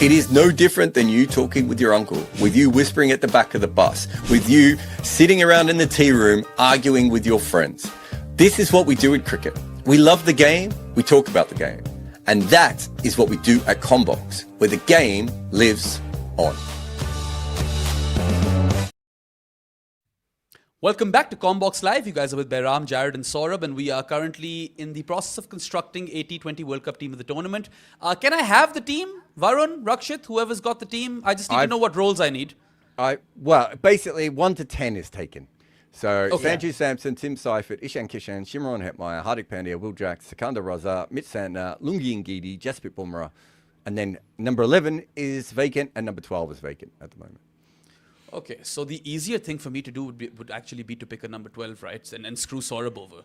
[SPEAKER 4] It is no different than you talking with your uncle, with you whispering at the back of the bus, with you sitting around in the tea room arguing with your friends. This is what we do in cricket. We love the game, we talk about the game. And that is what we do at Combox, where the game lives on.
[SPEAKER 1] Welcome back to Combox Live. You guys are with Behram, Jarrod, and Saurabh, and we are currently in the process of constructing a T20 World Cup team of the tournament. Can I have the team? Varun, Rakshit, whoever's got the team? I just need to know what roles I need.
[SPEAKER 2] Well, basically 1 to 10 is taken. So Sanju Samson, Tim Seifert, Ishan Kishan, Shimron Hetmeyer, Hardik Pandya, Will Jacks, Sikandar Raza, Mitch Santner, Lungi Ngidi, Jasprit Bumrah, and then number 11 is vacant and number 12 is vacant at the moment.
[SPEAKER 1] Okay, so the easier thing for me to do would actually be to pick a number 12, right? And screw Saurabh over.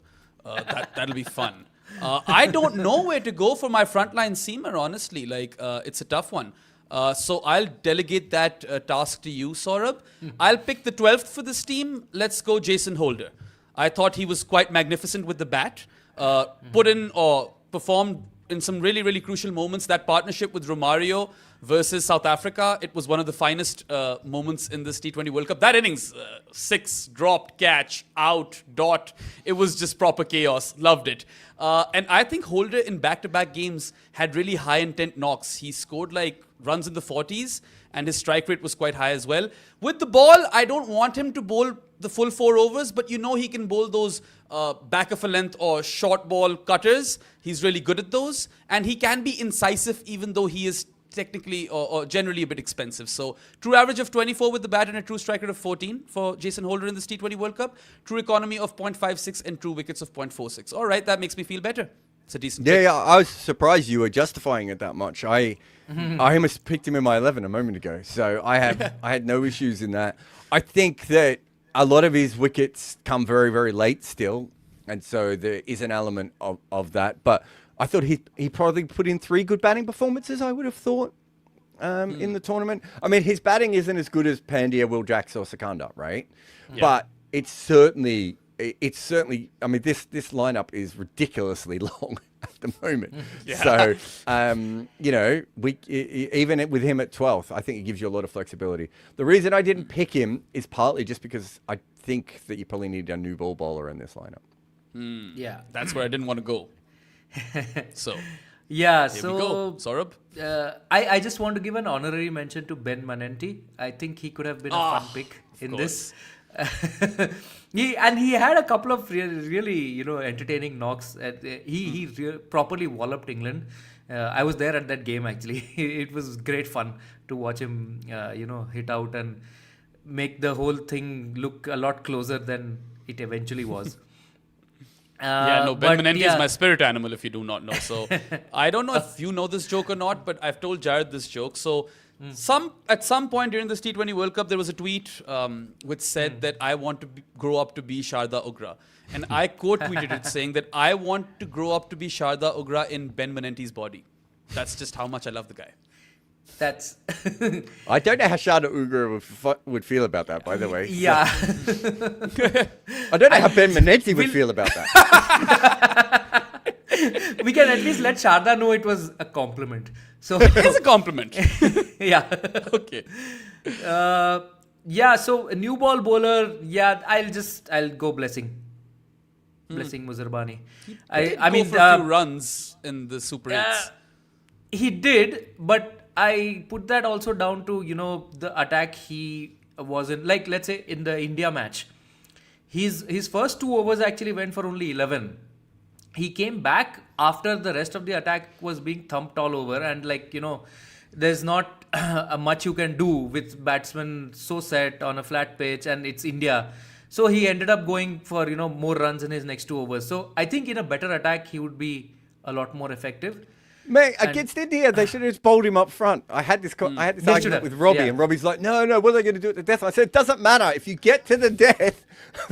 [SPEAKER 1] That'll be fun. I don't know where to go for my frontline seamer, honestly. It's a tough one. So I'll delegate that task to you, Saurabh. I'll pick the 12th for this team. Let's go Jason Holder. I thought he was quite magnificent with the bat. Put in or performed in some really, really crucial moments. That partnership with Romario versus South Africa, it was one of the finest moments in this T20 World Cup. That innings, 6, dropped, catch, out, dot. It was just proper chaos. Loved it. And I think Holder in back-to-back games had really high intent knocks. He scored runs in the 40s, and his strike rate was quite high as well. With the ball, I don't want him to bowl the full 4 overs, but he can bowl those back of a length or short ball cutters. He's really good at those, and he can be incisive even though he is technically or generally a bit expensive. So true average of 24 with the bat and a true strike rate of 14 for Jason Holder in this T20 World Cup. True economy of 0.56 and true wickets of 0.46. All right, that makes me feel better. It's a decent
[SPEAKER 2] Yeah,
[SPEAKER 1] pick.
[SPEAKER 2] yeah, I was surprised you were justifying it that much. I almost picked him in my 11 a moment ago, so I had no issues in that. I think that a lot of his wickets come very, very late still, and so there is an element of that. But I thought he probably put in 3 good batting performances, I would have thought, in the tournament. I mean, his batting isn't as good as Pandya, Will Jacks, or Sikandar, right?
[SPEAKER 1] Yeah.
[SPEAKER 2] But it's certainly, I mean, this lineup is ridiculously long at the moment. So, you know, even with him at 12th, I think it gives you a lot of flexibility. The reason I didn't pick him is partly just because I think that you probably need a new ball bowler in this lineup.
[SPEAKER 3] Yeah.
[SPEAKER 1] That's where I didn't want to go. So
[SPEAKER 3] Yeah,
[SPEAKER 1] here we go.
[SPEAKER 3] so
[SPEAKER 1] Saurabh?
[SPEAKER 3] I just want to give an honorary mention to Ben Manenti. I think he could have been a fun pick in this. He had a couple of really entertaining knocks. He properly walloped England. I was there at that game actually. It was great fun to watch him hit out and make the whole thing look a lot closer than it eventually was.
[SPEAKER 1] Ben
[SPEAKER 3] but
[SPEAKER 1] Menendez
[SPEAKER 3] yeah.
[SPEAKER 1] is my spirit animal, if you do not know. So I don't know if you know this joke or not, but I've told Jarrod this joke. So at some point during this T20 World Cup, there was a tweet which said that I want to grow up to be Sharda Ugra. And I quote tweeted it saying that I want to grow up to be Sharda Ugra in Ben Menendez's body. That's just how much I love the guy.
[SPEAKER 3] That's
[SPEAKER 2] I don't know how Sharda Ugra would feel about that, by the way.
[SPEAKER 3] yeah.
[SPEAKER 2] I don't know how Ben Menendez would feel about that.
[SPEAKER 3] We can at least let Sharda know it was a compliment. So
[SPEAKER 1] It's a compliment.
[SPEAKER 3] yeah.
[SPEAKER 1] Okay.
[SPEAKER 3] So a new ball bowler, I'll go Blessing. Blessing Muzerbani. I mean
[SPEAKER 1] for a few runs in the Super 8s.
[SPEAKER 3] he did, but I put that also down to, the attack he was in. Like, let's say in the India match, his first 2 overs actually went for only 11. He came back after the rest of the attack was being thumped all over, and there's not much you can do with batsmen so set on a flat pitch, and it's India. So he ended up going for more runs in his next 2 overs. So I think in a better attack he would be a lot more effective.
[SPEAKER 2] Mate, against India, they should have just bowled him up front. I had this argument with Robbie, and Robbie's like, no, what are they going to do at the death? I said, it doesn't matter. If you get to the death,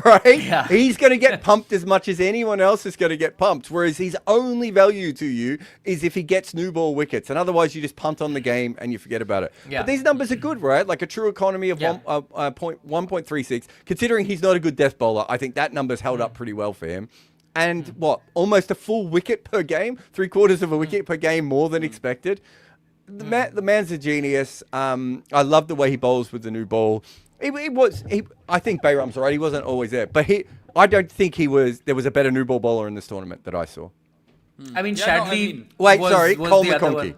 [SPEAKER 2] right, he's going to get pumped as much as anyone else is going to get pumped, whereas his only value to you is if he gets new ball wickets, and otherwise you just punt on the game and you forget about it.
[SPEAKER 3] Yeah.
[SPEAKER 2] But these numbers are good, right? Like a true economy of 1.36. Considering he's not a good death bowler, I think that number's held up pretty well for him. And almost a full wicket per game, 3/4 of a wicket per game, more than expected. The man's a genius. I love the way he bowls with the new ball. I think Behram's right. He wasn't always there, but I don't think there was a better new ball bowler in this tournament that I saw.
[SPEAKER 3] I mean,
[SPEAKER 1] Yeah, no,
[SPEAKER 3] Shadley.
[SPEAKER 2] Cole
[SPEAKER 3] the other
[SPEAKER 2] McConkey.
[SPEAKER 3] one.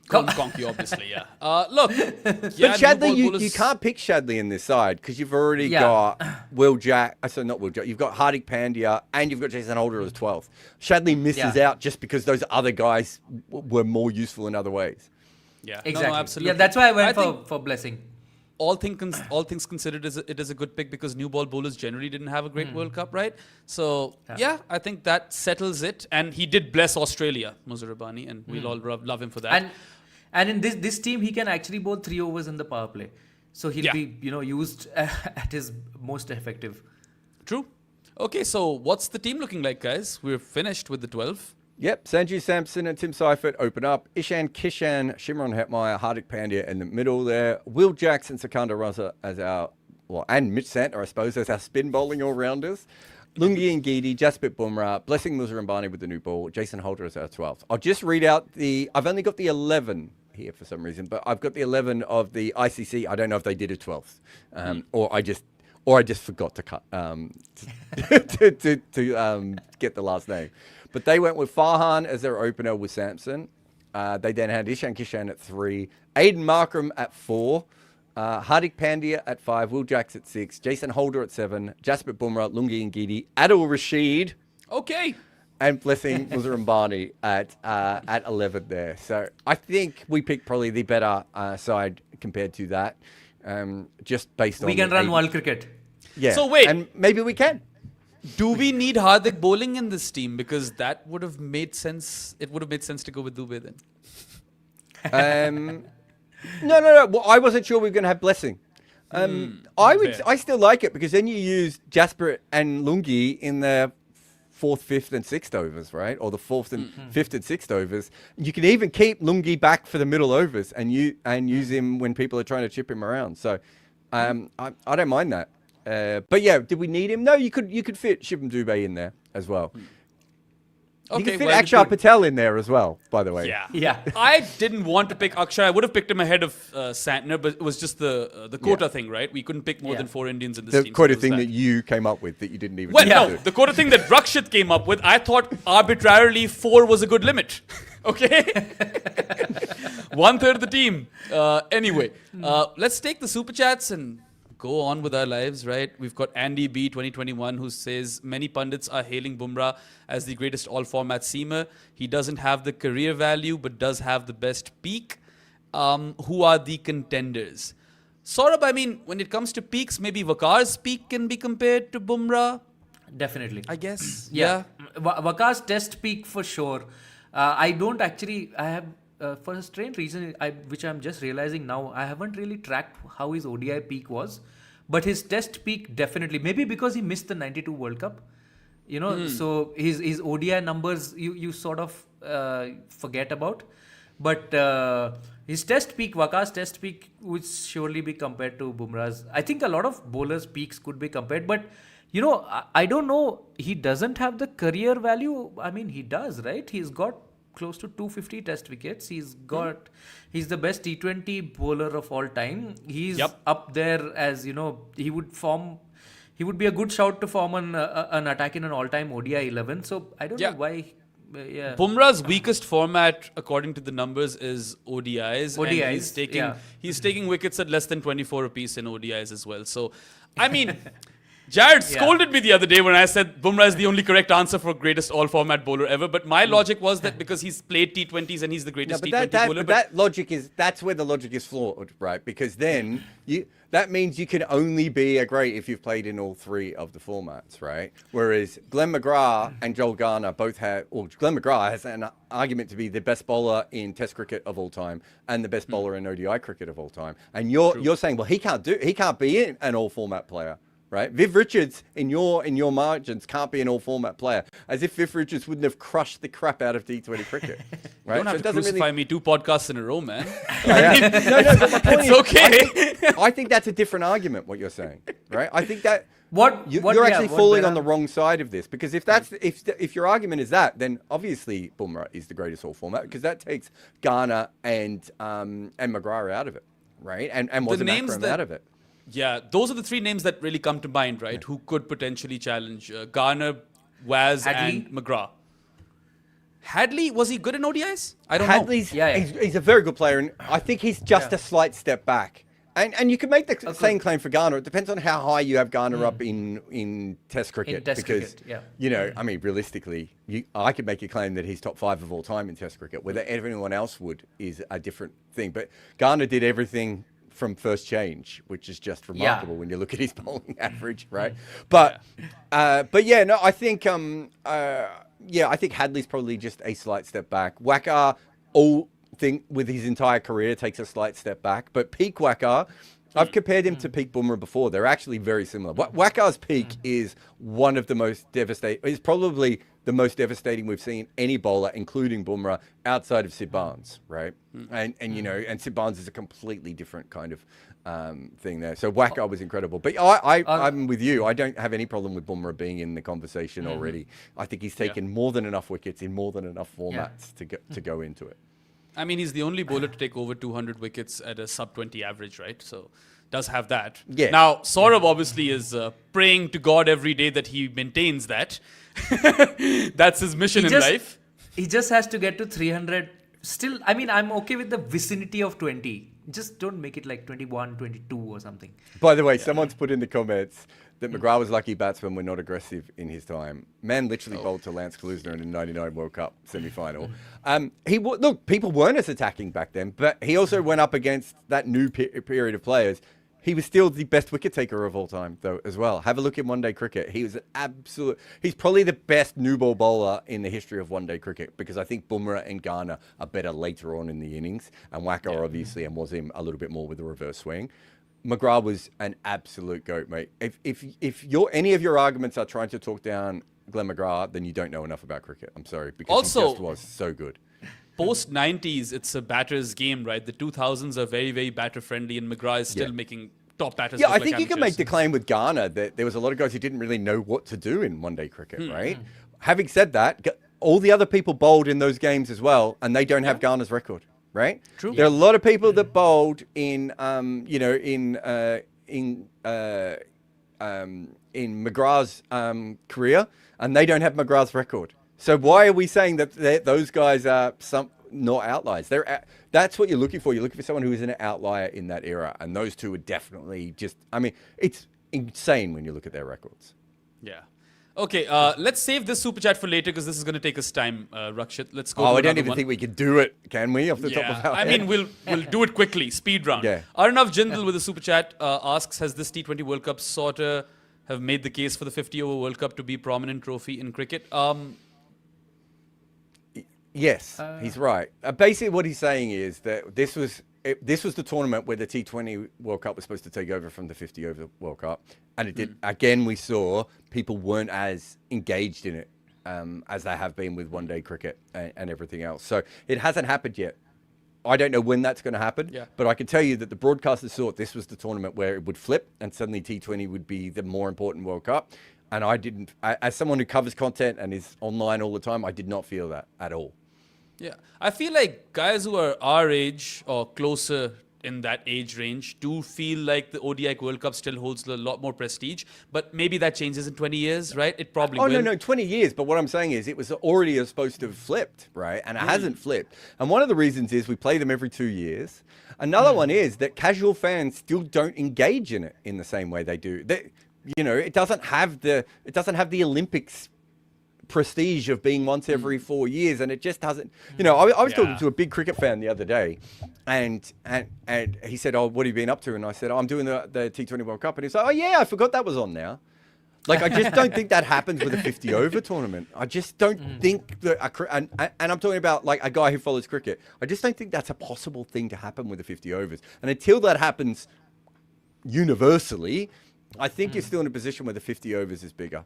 [SPEAKER 1] Cole McConkey, obviously, yeah. Look,
[SPEAKER 2] But Shadley, you can't pick Shadley in this side because you've already got Will Jack. So not Will Jack. You've got Hardik Pandya and you've got Jason Holder as 12th. Shadley misses out just because those other guys were more useful in other ways.
[SPEAKER 1] Yeah,
[SPEAKER 3] Exactly.
[SPEAKER 1] No, absolutely.
[SPEAKER 3] Yeah, that's why I went
[SPEAKER 1] think
[SPEAKER 3] for Blessing.
[SPEAKER 1] all things considered, it is a good pick because new ball bowlers generally didn't have a great World Cup, right? So I think that settles it. And he did bless Australia, Muzerbani, and we'll all love him for that.
[SPEAKER 3] And in this team, he can actually bowl 3 overs in the power play. So he'll be, used at his most effective.
[SPEAKER 1] True. Okay, so what's the team looking like, guys? We're finished with the 12.
[SPEAKER 2] Yep, Sanju Samson and Tim Seifert open up. Ishan Kishan, Shimron Hetmeyer, Hardik Pandya in the middle there. Will Jackson, Sikandar Raza as and Mitch Santner, I suppose, as our spin bowling all-rounders. Lungi and Gidi, Jasprit Bumrah, Blessing Muzerbani with the new ball, Jason Holder as our 12th. I'll just read out I've only got the 11 here for some reason, but I've got the 11 of the ICC. I don't know if they did a 12th, or I just forgot to cut to get the last name. But they went with Farhan as their opener with Samson. They then had Ishan Kishan at 3, Aiden Markram at 4, Hardik Pandya at 5, Will Jacks at 6, Jason Holder at 7, Jasprit Bumrah, Lungi and Gidi, Adil Rashid.
[SPEAKER 1] Okay.
[SPEAKER 2] And Blessing Muzerbani at 11 there. So I think we picked probably the better side compared to that, just based on...
[SPEAKER 3] We can run world cricket.
[SPEAKER 2] Yeah.
[SPEAKER 1] So wait.
[SPEAKER 2] And maybe we can.
[SPEAKER 1] Do we need Hardik bowling in this team? Because that would have made sense. It would have made sense to go with Dubey then.
[SPEAKER 2] No. Well, I wasn't sure we were going to have Blessing.
[SPEAKER 1] Fair.
[SPEAKER 2] I still like it because then you use Jasprit and Lungi in the 4th, 5th, and 6th overs, right? Or the 4th and 5th and 6th overs. You can even keep Lungi back for the middle overs and use him when people are trying to chip him around. So I don't mind that. But yeah, did we need him? No, you could fit Shivam Dubey in there as well. You can fit Akshar Patel in there as well, by the way.
[SPEAKER 1] Yeah. I didn't want to pick Akshar. I would have picked him ahead of Santner, but it was just the quota thing, right? We couldn't pick more than 4 Indians in this team.
[SPEAKER 2] The quota thing that you came up with that you didn't even
[SPEAKER 1] the quota thing that Rakshit came up with, I thought arbitrarily 4 was a good limit. Okay? 1/3 of the team. Anyway, let's take the super chats and go on with our lives, right? We've got Andy B 2021 who says many pundits are hailing Bumrah as the greatest all-format seamer. He doesn't have the career value, but does have the best peak. Who are the contenders? Saurabh, I mean, when it comes to peaks, maybe Wakar's peak can be compared to Bumrah.
[SPEAKER 3] Definitely.
[SPEAKER 1] I guess.
[SPEAKER 3] Yeah. Wakar's test peak for sure. I have, for a strange reason, which I'm just realizing now, I haven't really tracked how his ODI peak was. But his test peak definitely, maybe because he missed the 92 World Cup. So his ODI numbers, you sort of forget about. But his test peak, Wakar's test peak, would surely be compared to Bumrah's. I think a lot of bowlers' peaks could be compared. But, I don't know. He doesn't have the career value. I mean, he does, right? He's got close to 250 test wickets. He's the best T20 bowler of all time. He's up there as, he would be a good shout to form an attack in an all-time ODI 11. So I don't know why.
[SPEAKER 1] Bumrah's weakest format, according to the numbers, is ODIs. And he's taking wickets at less than 24 apiece in ODIs as well. So, I mean, Jarrod scolded me the other day when I said Bumrah is the only correct answer for greatest all-format bowler ever. But my logic was that because he's played T20s and he's the greatest T20 bowler.
[SPEAKER 2] But that's where the logic is flawed, right? Because then that means you can only be a great if you've played in all 3 of the formats, right? Whereas Glenn McGrath and Joel Garner both have, or Glenn McGrath has an argument to be the best bowler in Test cricket of all time and the best bowler in ODI cricket of all time. And you're saying, well, he can't be an all-format player. Right, Viv Richards in your margins can't be an all-format player, as if Viv Richards wouldn't have crushed the crap out of T20 cricket. Right,
[SPEAKER 1] you don't have to crucify me 2 podcasts in a row, man.
[SPEAKER 2] No, but my point
[SPEAKER 1] it's okay.
[SPEAKER 2] I think that's a different argument. What you're saying, right? I think that
[SPEAKER 3] you're
[SPEAKER 2] actually falling on the wrong side of this, because if your argument is that, then obviously Bumrah is the greatest all-format, because that takes Garner and McGrath out of it, right? And wasn't Akram out of it.
[SPEAKER 1] Yeah, those are the 3 names that really come to mind, right? Who could potentially challenge Garner, Waz, and McGrath. Hadley, was he good in ODIs? I don't know.
[SPEAKER 2] He's a very good player, and I think he's just a slight step back. And you can make the same claim for Garner. It depends on how high you have Garner up in Test cricket. I mean, realistically, I could make a claim that he's top 5 of all time in Test cricket. Whether everyone else would is a different thing. But Garner did everything from first change, which is just remarkable when you look at his bowling average, right? But I think I think Hadley's probably just a slight step back. Wakar, with his entire career, takes a slight step back. But peak Wakar, I've compared him to peak Bumrah before. They're actually very similar. Wakar's peak is one of the most devastating. It's probably the most devastating we've seen any bowler, including Bumrah, outside of Sid Barnes, right? And Sid Barnes is a completely different kind of thing there. So Wakar was incredible. But I'm with you. I don't have any problem with Bumrah being in the conversation already. I think he's taken more than enough wickets in more than enough formats to go into it.
[SPEAKER 1] I mean, he's the only bowler to take over 200 wickets at a sub-20 average, right? So does have that.
[SPEAKER 2] Yeah.
[SPEAKER 1] Now, Saurabh obviously is praying to God every day that he maintains that. That's his mission in life.
[SPEAKER 3] He just has to get to 300. Still, I mean, I'm okay with the vicinity of 20. Just don't make it like 21, 22 or something.
[SPEAKER 2] By the way, someone's put in the comments that McGrath was lucky batsmen were not aggressive in his time. Man literally bowled to Lance Kaluzner in the 99 World Cup semi-final. Look, people weren't as attacking back then, but he also went up against that new period of players He was still the best wicket taker of all time, though, as well. Have a look at one-day cricket. He was he's probably the best new ball bowler in the history of one-day cricket, because I think Bumrah and Garner are better later on in the innings, and Wacker obviously, and Wasim a little bit more with the reverse swing. McGrath was an absolute goat, mate. If any of your arguments are trying to talk down Glenn McGrath, then you don't know enough about cricket. I'm sorry, because he just was so good.
[SPEAKER 1] Post 90s, it's a batter's game, right? The 2000s are very, very batter friendly, and McGrath is still making top batters.
[SPEAKER 2] Yeah,
[SPEAKER 1] look
[SPEAKER 2] I
[SPEAKER 1] like
[SPEAKER 2] think you can make
[SPEAKER 1] amateurs.
[SPEAKER 2] the claim with Garner that there was a lot of guys who didn't really know what to do in one-day cricket, right? Having said that, all the other people bowled in those games as well, and they don't have Garner's record, right?
[SPEAKER 1] True.
[SPEAKER 2] There are a lot of people that bowled in McGrath's career, and they don't have McGrath's record. So why are we saying that those guys are not outliers? That's what you're looking for. You're looking for someone who is an outlier in that era, and those two are definitely just. I mean, it's insane when you look at their records.
[SPEAKER 1] Yeah. Okay, let's save this super chat for later because this is going to take us time, Rakshit. Let's go.
[SPEAKER 2] Oh,
[SPEAKER 1] to
[SPEAKER 2] I don't
[SPEAKER 1] another
[SPEAKER 2] even
[SPEAKER 1] one.
[SPEAKER 2] think we can do it, can we? Off the top of our
[SPEAKER 1] I
[SPEAKER 2] head?
[SPEAKER 1] mean, we'll do it quickly. Speed round.
[SPEAKER 2] Yeah.
[SPEAKER 1] Arnav Jindal with a super chat asks, has this T20 World Cup sort of have made the case for the 50-over World Cup to be a prominent trophy in cricket?
[SPEAKER 2] Yes, he's right. Basically, what he's saying is that this was the tournament where the T20 World Cup was supposed to take over from the 50-over World Cup, and it did. Again, we saw people weren't as engaged in it as they have been with one-day cricket and everything else. So it hasn't happened yet. I don't know when that's going to happen, but I can tell you that the broadcasters thought this was the tournament where it would flip and suddenly T20 would be the more important World Cup. And I didn't, as someone who covers content and is online all the time, I did not feel that at all.
[SPEAKER 1] Yeah, I feel like guys who are our age or closer in that age range do feel like the ODI World Cup still holds a lot more prestige, but maybe that changes in 20 years, right? It probably will.
[SPEAKER 2] No, 20 years. But what I'm saying is it was already supposed to have flipped, right? And it hasn't flipped. And one of the reasons is we play them every 2 years. Another one is that casual fans still don't engage in it in the same way they do. It doesn't have the Olympics prestige of being once every 4 years, and it just doesn't. I was talking to a big cricket fan the other day, and he said, "Oh, what have you been up to?" And I said, "Oh, I'm doing the T20 World Cup." And he's like, "Oh yeah, I forgot that was on now." Like, I just don't think that happens with a 50-over tournament. I just don't think that, and I'm talking about like a guy who follows cricket. I just don't think that's a possible thing to happen with the 50 overs. And until that happens universally, I think you're still in a position where the 50 overs is bigger.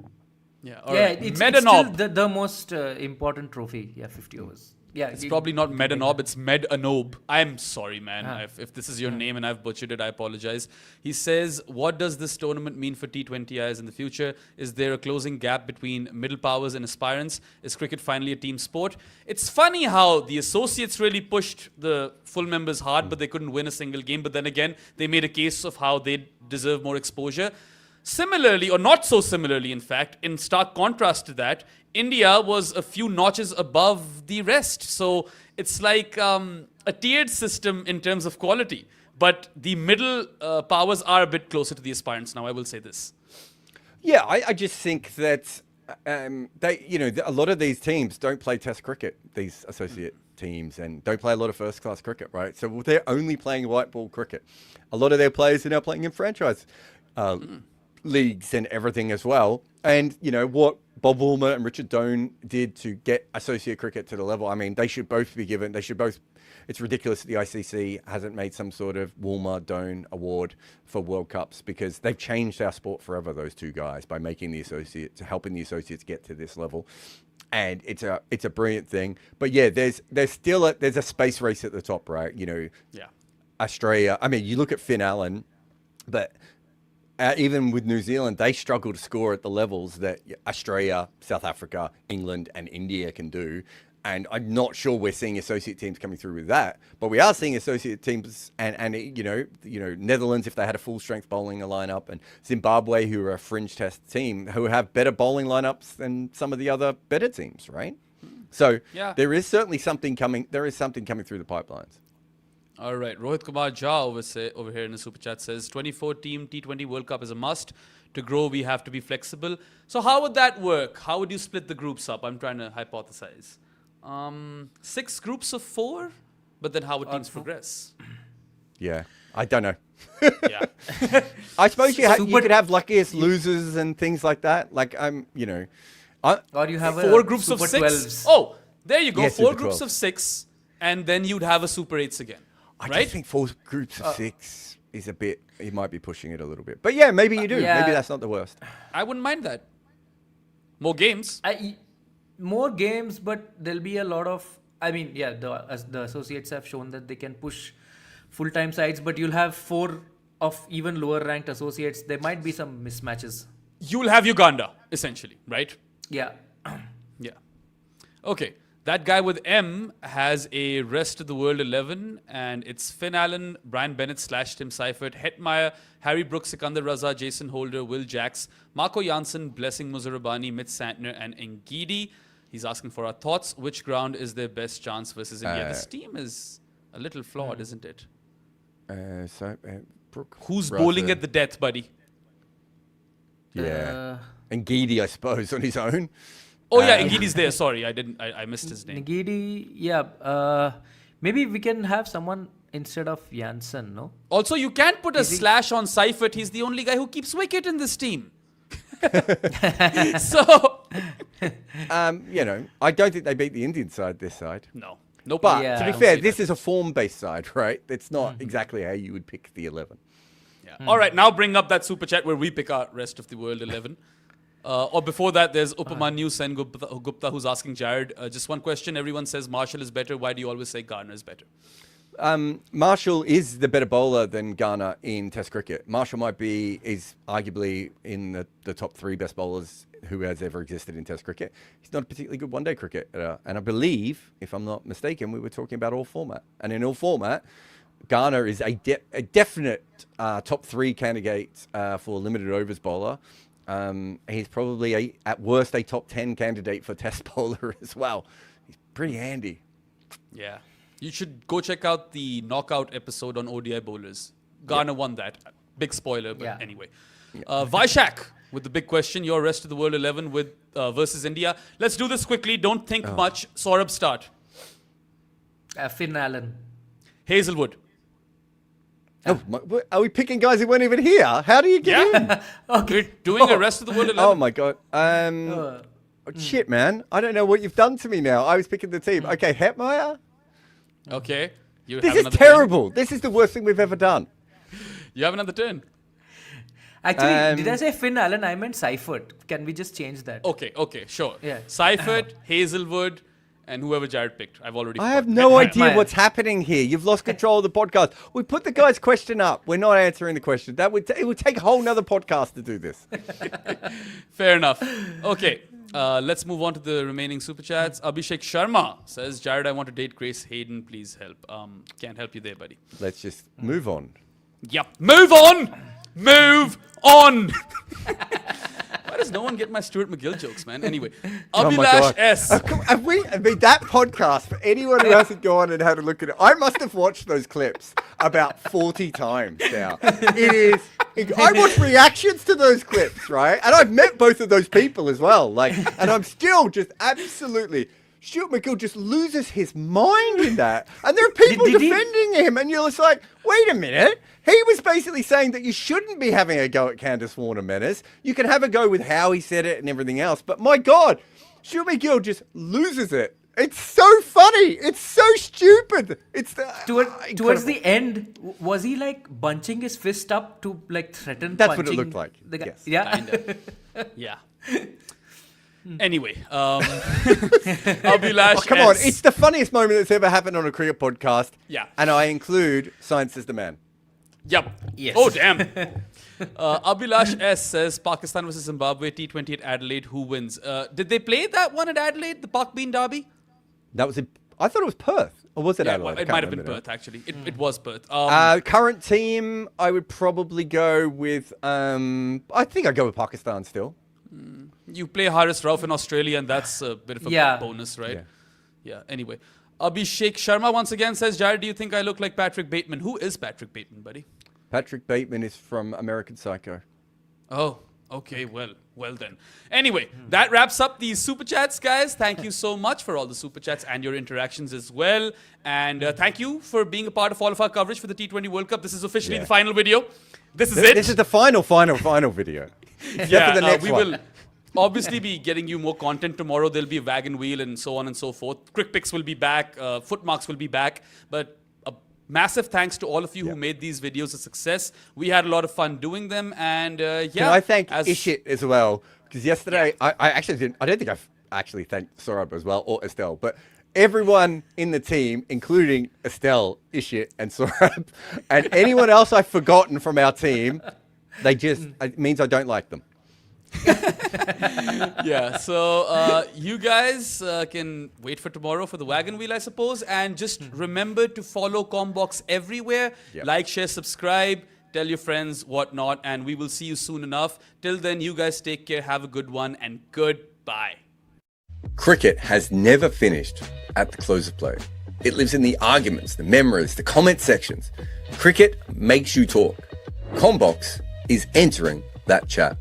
[SPEAKER 1] Yeah,
[SPEAKER 3] It's still the most important trophy. Yeah, 50 overs. Yeah,
[SPEAKER 1] it's probably not Medanob, it's Medanob. I'm sorry, man. If this is your name and I've butchered it, I apologize. He says, what does this tournament mean for T20Is in the future? Is there a closing gap between middle powers and aspirants? Is cricket finally a team sport? It's funny how the associates really pushed the full members hard, but they couldn't win a single game. But then again, they made a case of how they deserve more exposure. Similarly, or not so similarly, in fact, in stark contrast to that, India was a few notches above the rest. So it's like a tiered system in terms of quality. But the middle powers are a bit closer to the aspirants now, I will say this.
[SPEAKER 2] Yeah, I just think that a lot of these teams don't play Test cricket, these associate teams, and don't play a lot of first-class cricket, right? So they're only playing white ball cricket. A lot of their players are now playing in franchise leagues and everything as well. And, what Bob Woolmer and Richard Doan did to get associate cricket to the level, I mean, they should both be given, it's ridiculous that the ICC hasn't made some sort of Woolmer-Doan award for World Cups, because they've changed our sport forever, those two guys, by making helping the associates get to this level. And it's a brilliant thing. But yeah, there's a space race at the top, right? Australia, I mean, you look at Finn Allen, but even with New Zealand, they struggle to score at the levels that Australia, South Africa, England, and India can do. And I'm not sure we're seeing associate teams coming through with that, but we are seeing associate teams and Netherlands, if they had a full strength bowling lineup, and Zimbabwe, who are a fringe test team, who have better bowling lineups than some of the other better teams, right? So there is certainly something coming. There is something coming through the pipelines.
[SPEAKER 1] All right, Rohit Kumar Jha over here in the super chat says 24-team T20 World Cup is a must. To grow, we have to be flexible. So how would that work? How would you split the groups up? I'm trying to hypothesize. 6 groups of 4, but then how would teams progress?
[SPEAKER 2] Yeah, I don't know.
[SPEAKER 1] Yeah.
[SPEAKER 2] I suppose you
[SPEAKER 3] Super-
[SPEAKER 2] could have luckiest losers and things like that. Like
[SPEAKER 3] Or you have
[SPEAKER 1] Four
[SPEAKER 3] a
[SPEAKER 1] groups of
[SPEAKER 3] Super
[SPEAKER 1] 6.
[SPEAKER 3] 12s.
[SPEAKER 1] Oh, there you go.
[SPEAKER 2] Yeah,
[SPEAKER 1] 4
[SPEAKER 2] Super
[SPEAKER 1] groups
[SPEAKER 2] 12.
[SPEAKER 1] of 6, and then you'd have a Super 8s again.
[SPEAKER 2] I
[SPEAKER 1] Right?
[SPEAKER 2] just think 4 groups of 6 is a bit. You might be pushing it a little bit, but yeah, maybe you do.
[SPEAKER 3] Yeah.
[SPEAKER 2] Maybe that's not the worst.
[SPEAKER 1] I wouldn't mind that. More games.
[SPEAKER 3] More games, but there'll be a lot of. I mean, yeah, the associates have shown that they can push full-time sides, but you'll have 4 of even lower-ranked associates. There might be some mismatches.
[SPEAKER 1] You'll have Uganda, essentially, right?
[SPEAKER 3] Yeah.
[SPEAKER 1] Yeah. Okay. That guy with M has a rest of the world 11, and it's Finn Allen, Brian Bennett / Tim Seifert, Hetmeyer, Harry Brooks, Sikandar Raza, Jason Holder, Will Jacks, Marco Janssen, Blessing Muzarabani, Mitch Santner, and Ngidi. He's asking for our thoughts. Which ground is their best chance versus India? This team is a little flawed, isn't it?
[SPEAKER 2] Brooke,
[SPEAKER 1] Who's
[SPEAKER 2] Raza.
[SPEAKER 1] bowling at the death, buddy?
[SPEAKER 2] Yeah, and Geedy, I suppose, on his own.
[SPEAKER 1] Oh yeah, Ngidi's there. Sorry, I missed his name.
[SPEAKER 3] Nagidi, yeah. Maybe we can have someone instead of Janssen, no?
[SPEAKER 1] Also, you can't put a slash on Seifert. He's the only guy who keeps wicket in this team. So,
[SPEAKER 2] I don't think they beat the Indian side this side.
[SPEAKER 1] no. Nope.
[SPEAKER 2] But
[SPEAKER 3] Yeah.
[SPEAKER 2] to be
[SPEAKER 1] Don't
[SPEAKER 2] fair,
[SPEAKER 1] say
[SPEAKER 2] this
[SPEAKER 1] that.
[SPEAKER 2] is a form-based side, right? It's not exactly how you would pick the 11.
[SPEAKER 1] Yeah. All right, now bring up that super chat where we pick our rest of the world 11. Or before that, there's Upamanyu Sen Gupta who's asking Jarrod, just one question. Everyone says Marshall is better. Why do you always say Garner is better?
[SPEAKER 2] Marshall is the better bowler than Garner in Test cricket. Marshall is arguably in the top 3 best bowlers who has ever existed in Test cricket. He's not a particularly good one-day cricketer. And I believe, if I'm not mistaken, we were talking about all format. And in all format, Garner is a definite top 3 candidate for limited overs bowler. He's probably at worst a top 10 candidate for Test bowler as well. He's pretty handy.
[SPEAKER 1] Yeah. You should go check out the knockout episode on ODI bowlers. Garner won that. Big spoiler, but
[SPEAKER 3] Yeah.
[SPEAKER 1] anyway. Vaishak with the big question. Your rest of the world 11 with versus India. Let's do this quickly. Don't think much. Saurabh, start.
[SPEAKER 3] Finn Allen.
[SPEAKER 1] Hazelwood.
[SPEAKER 2] Oh, are we picking guys who weren't even here? How do you get in?
[SPEAKER 1] We're doing a rest of the world 11.
[SPEAKER 2] Oh my god. Shit, man. I don't know what you've done to me now. I was picking the team. Okay, Hetmeyer.
[SPEAKER 1] Okay. You
[SPEAKER 2] This
[SPEAKER 1] have
[SPEAKER 2] is
[SPEAKER 1] another
[SPEAKER 2] terrible. This is the worst thing we've ever done.
[SPEAKER 1] Turn. You have another turn.
[SPEAKER 3] Actually, did I say Finn Allen? I meant Seifert. Can we just change that?
[SPEAKER 1] Okay, sure.
[SPEAKER 3] Yeah.
[SPEAKER 1] Seifert, Hazelwood, and whoever Jarrod picked. I've already
[SPEAKER 2] I have
[SPEAKER 1] forgotten.
[SPEAKER 2] no idea
[SPEAKER 3] Hetmeyer.
[SPEAKER 2] what's happening here. You've lost control of the podcast. We put the guy's question up. We're not answering the question. It would take a whole nother podcast to do this.
[SPEAKER 1] Fair enough. Okay, let's move on to the remaining super chats. Abhishek Sharma says, Jarrod, I want to date Grace Hayden. Please help. Can't help you there, buddy.
[SPEAKER 2] Let's just move on.
[SPEAKER 1] Yep. Move on! Move on! Why does no one get my Stuart McGill jokes, man? Anyway,
[SPEAKER 2] Oh my
[SPEAKER 1] Abhilash
[SPEAKER 2] God.
[SPEAKER 1] S.
[SPEAKER 2] I mean, that podcast, for anyone who hasn't gone and had a look at it, I must have watched those clips about 40 times now. I watch reactions to those clips, right? And I've met both of those people as well. And I'm still just absolutely... Stuart McGill just loses his mind in that. And there are people
[SPEAKER 3] Did he?
[SPEAKER 2] defending him, and you're just like, wait a minute. He was basically saying that you shouldn't be having a go at Candice Warner-Menace. You can have a go with how he said it and everything else. But my God, Stuart McGill just loses it. It's so funny. It's so stupid. It's
[SPEAKER 3] Towards the end, was he like bunching his fist up to like threaten
[SPEAKER 2] That's what
[SPEAKER 3] punching
[SPEAKER 2] it looked like,
[SPEAKER 3] the guy?
[SPEAKER 2] yes.
[SPEAKER 3] Yeah.
[SPEAKER 1] Kinda. Yeah. Anyway, Abhilash
[SPEAKER 2] Oh, come on.
[SPEAKER 1] S.
[SPEAKER 2] It's the funniest moment that's ever happened on a cricket podcast.
[SPEAKER 1] Yeah.
[SPEAKER 2] And I include Science is the Man.
[SPEAKER 1] Yep.
[SPEAKER 3] Yes.
[SPEAKER 1] Oh, damn. Abhilash S says Pakistan versus Zimbabwe T20 at Adelaide. Who wins? Did they play that one at Adelaide, the Pak Bean Derby?
[SPEAKER 2] That was I thought it was Perth. Or was it
[SPEAKER 1] Yeah,
[SPEAKER 2] Adelaide?
[SPEAKER 1] well,
[SPEAKER 2] I
[SPEAKER 1] it
[SPEAKER 2] can't
[SPEAKER 1] might have been
[SPEAKER 2] remember
[SPEAKER 1] Perth, actually. It was Perth.
[SPEAKER 2] now. Current team, I would probably go with... I think I'd go with Pakistan still.
[SPEAKER 1] You play Haris Rauf in Australia, and that's a bit of a
[SPEAKER 3] Yeah.
[SPEAKER 1] bonus, right?
[SPEAKER 2] Yeah.
[SPEAKER 1] Yeah. Anyway, Abhishek Sharma once again says, Jarrod, do you think I look like Patrick Bateman? Who is Patrick Bateman, buddy?
[SPEAKER 2] Patrick Bateman is from American Psycho.
[SPEAKER 1] Oh, Okay, well then. Anyway, that wraps up these super chats, guys. Thank you so much for all the super chats and your interactions as well. And thank you for being a part of all of our coverage for the T20 World Cup. This is officially the final video. This is it.
[SPEAKER 2] This is the final video.
[SPEAKER 1] Yeah,
[SPEAKER 2] for the next
[SPEAKER 1] we
[SPEAKER 2] one.
[SPEAKER 1] will obviously be getting you more content tomorrow. There'll be a wagon wheel and so on and so forth. Quick picks will be back. Footmarks will be back. But massive thanks to all of you who made these videos a success. We had a lot of fun doing them, and
[SPEAKER 2] Can I thank Ishit as well? Because yesterday, I actually didn't. I don't think I've actually thanked Saurabh as well or Estelle, but everyone in the team, including Estelle, Ishit, and Saurabh, and anyone else I've forgotten from our team, it means I don't like them.
[SPEAKER 1] Yeah, so you guys can wait for tomorrow for the wagon wheel, I suppose, and just remember to follow Combox everywhere. Like, share, subscribe, tell your friends, whatnot, and we will see you soon enough. Till then, you guys take care, have a good one, and goodbye.
[SPEAKER 4] Cricket has never finished at the close of play. It lives in the arguments, the memories, the comment sections. Cricket makes you talk. Combox is entering that chat.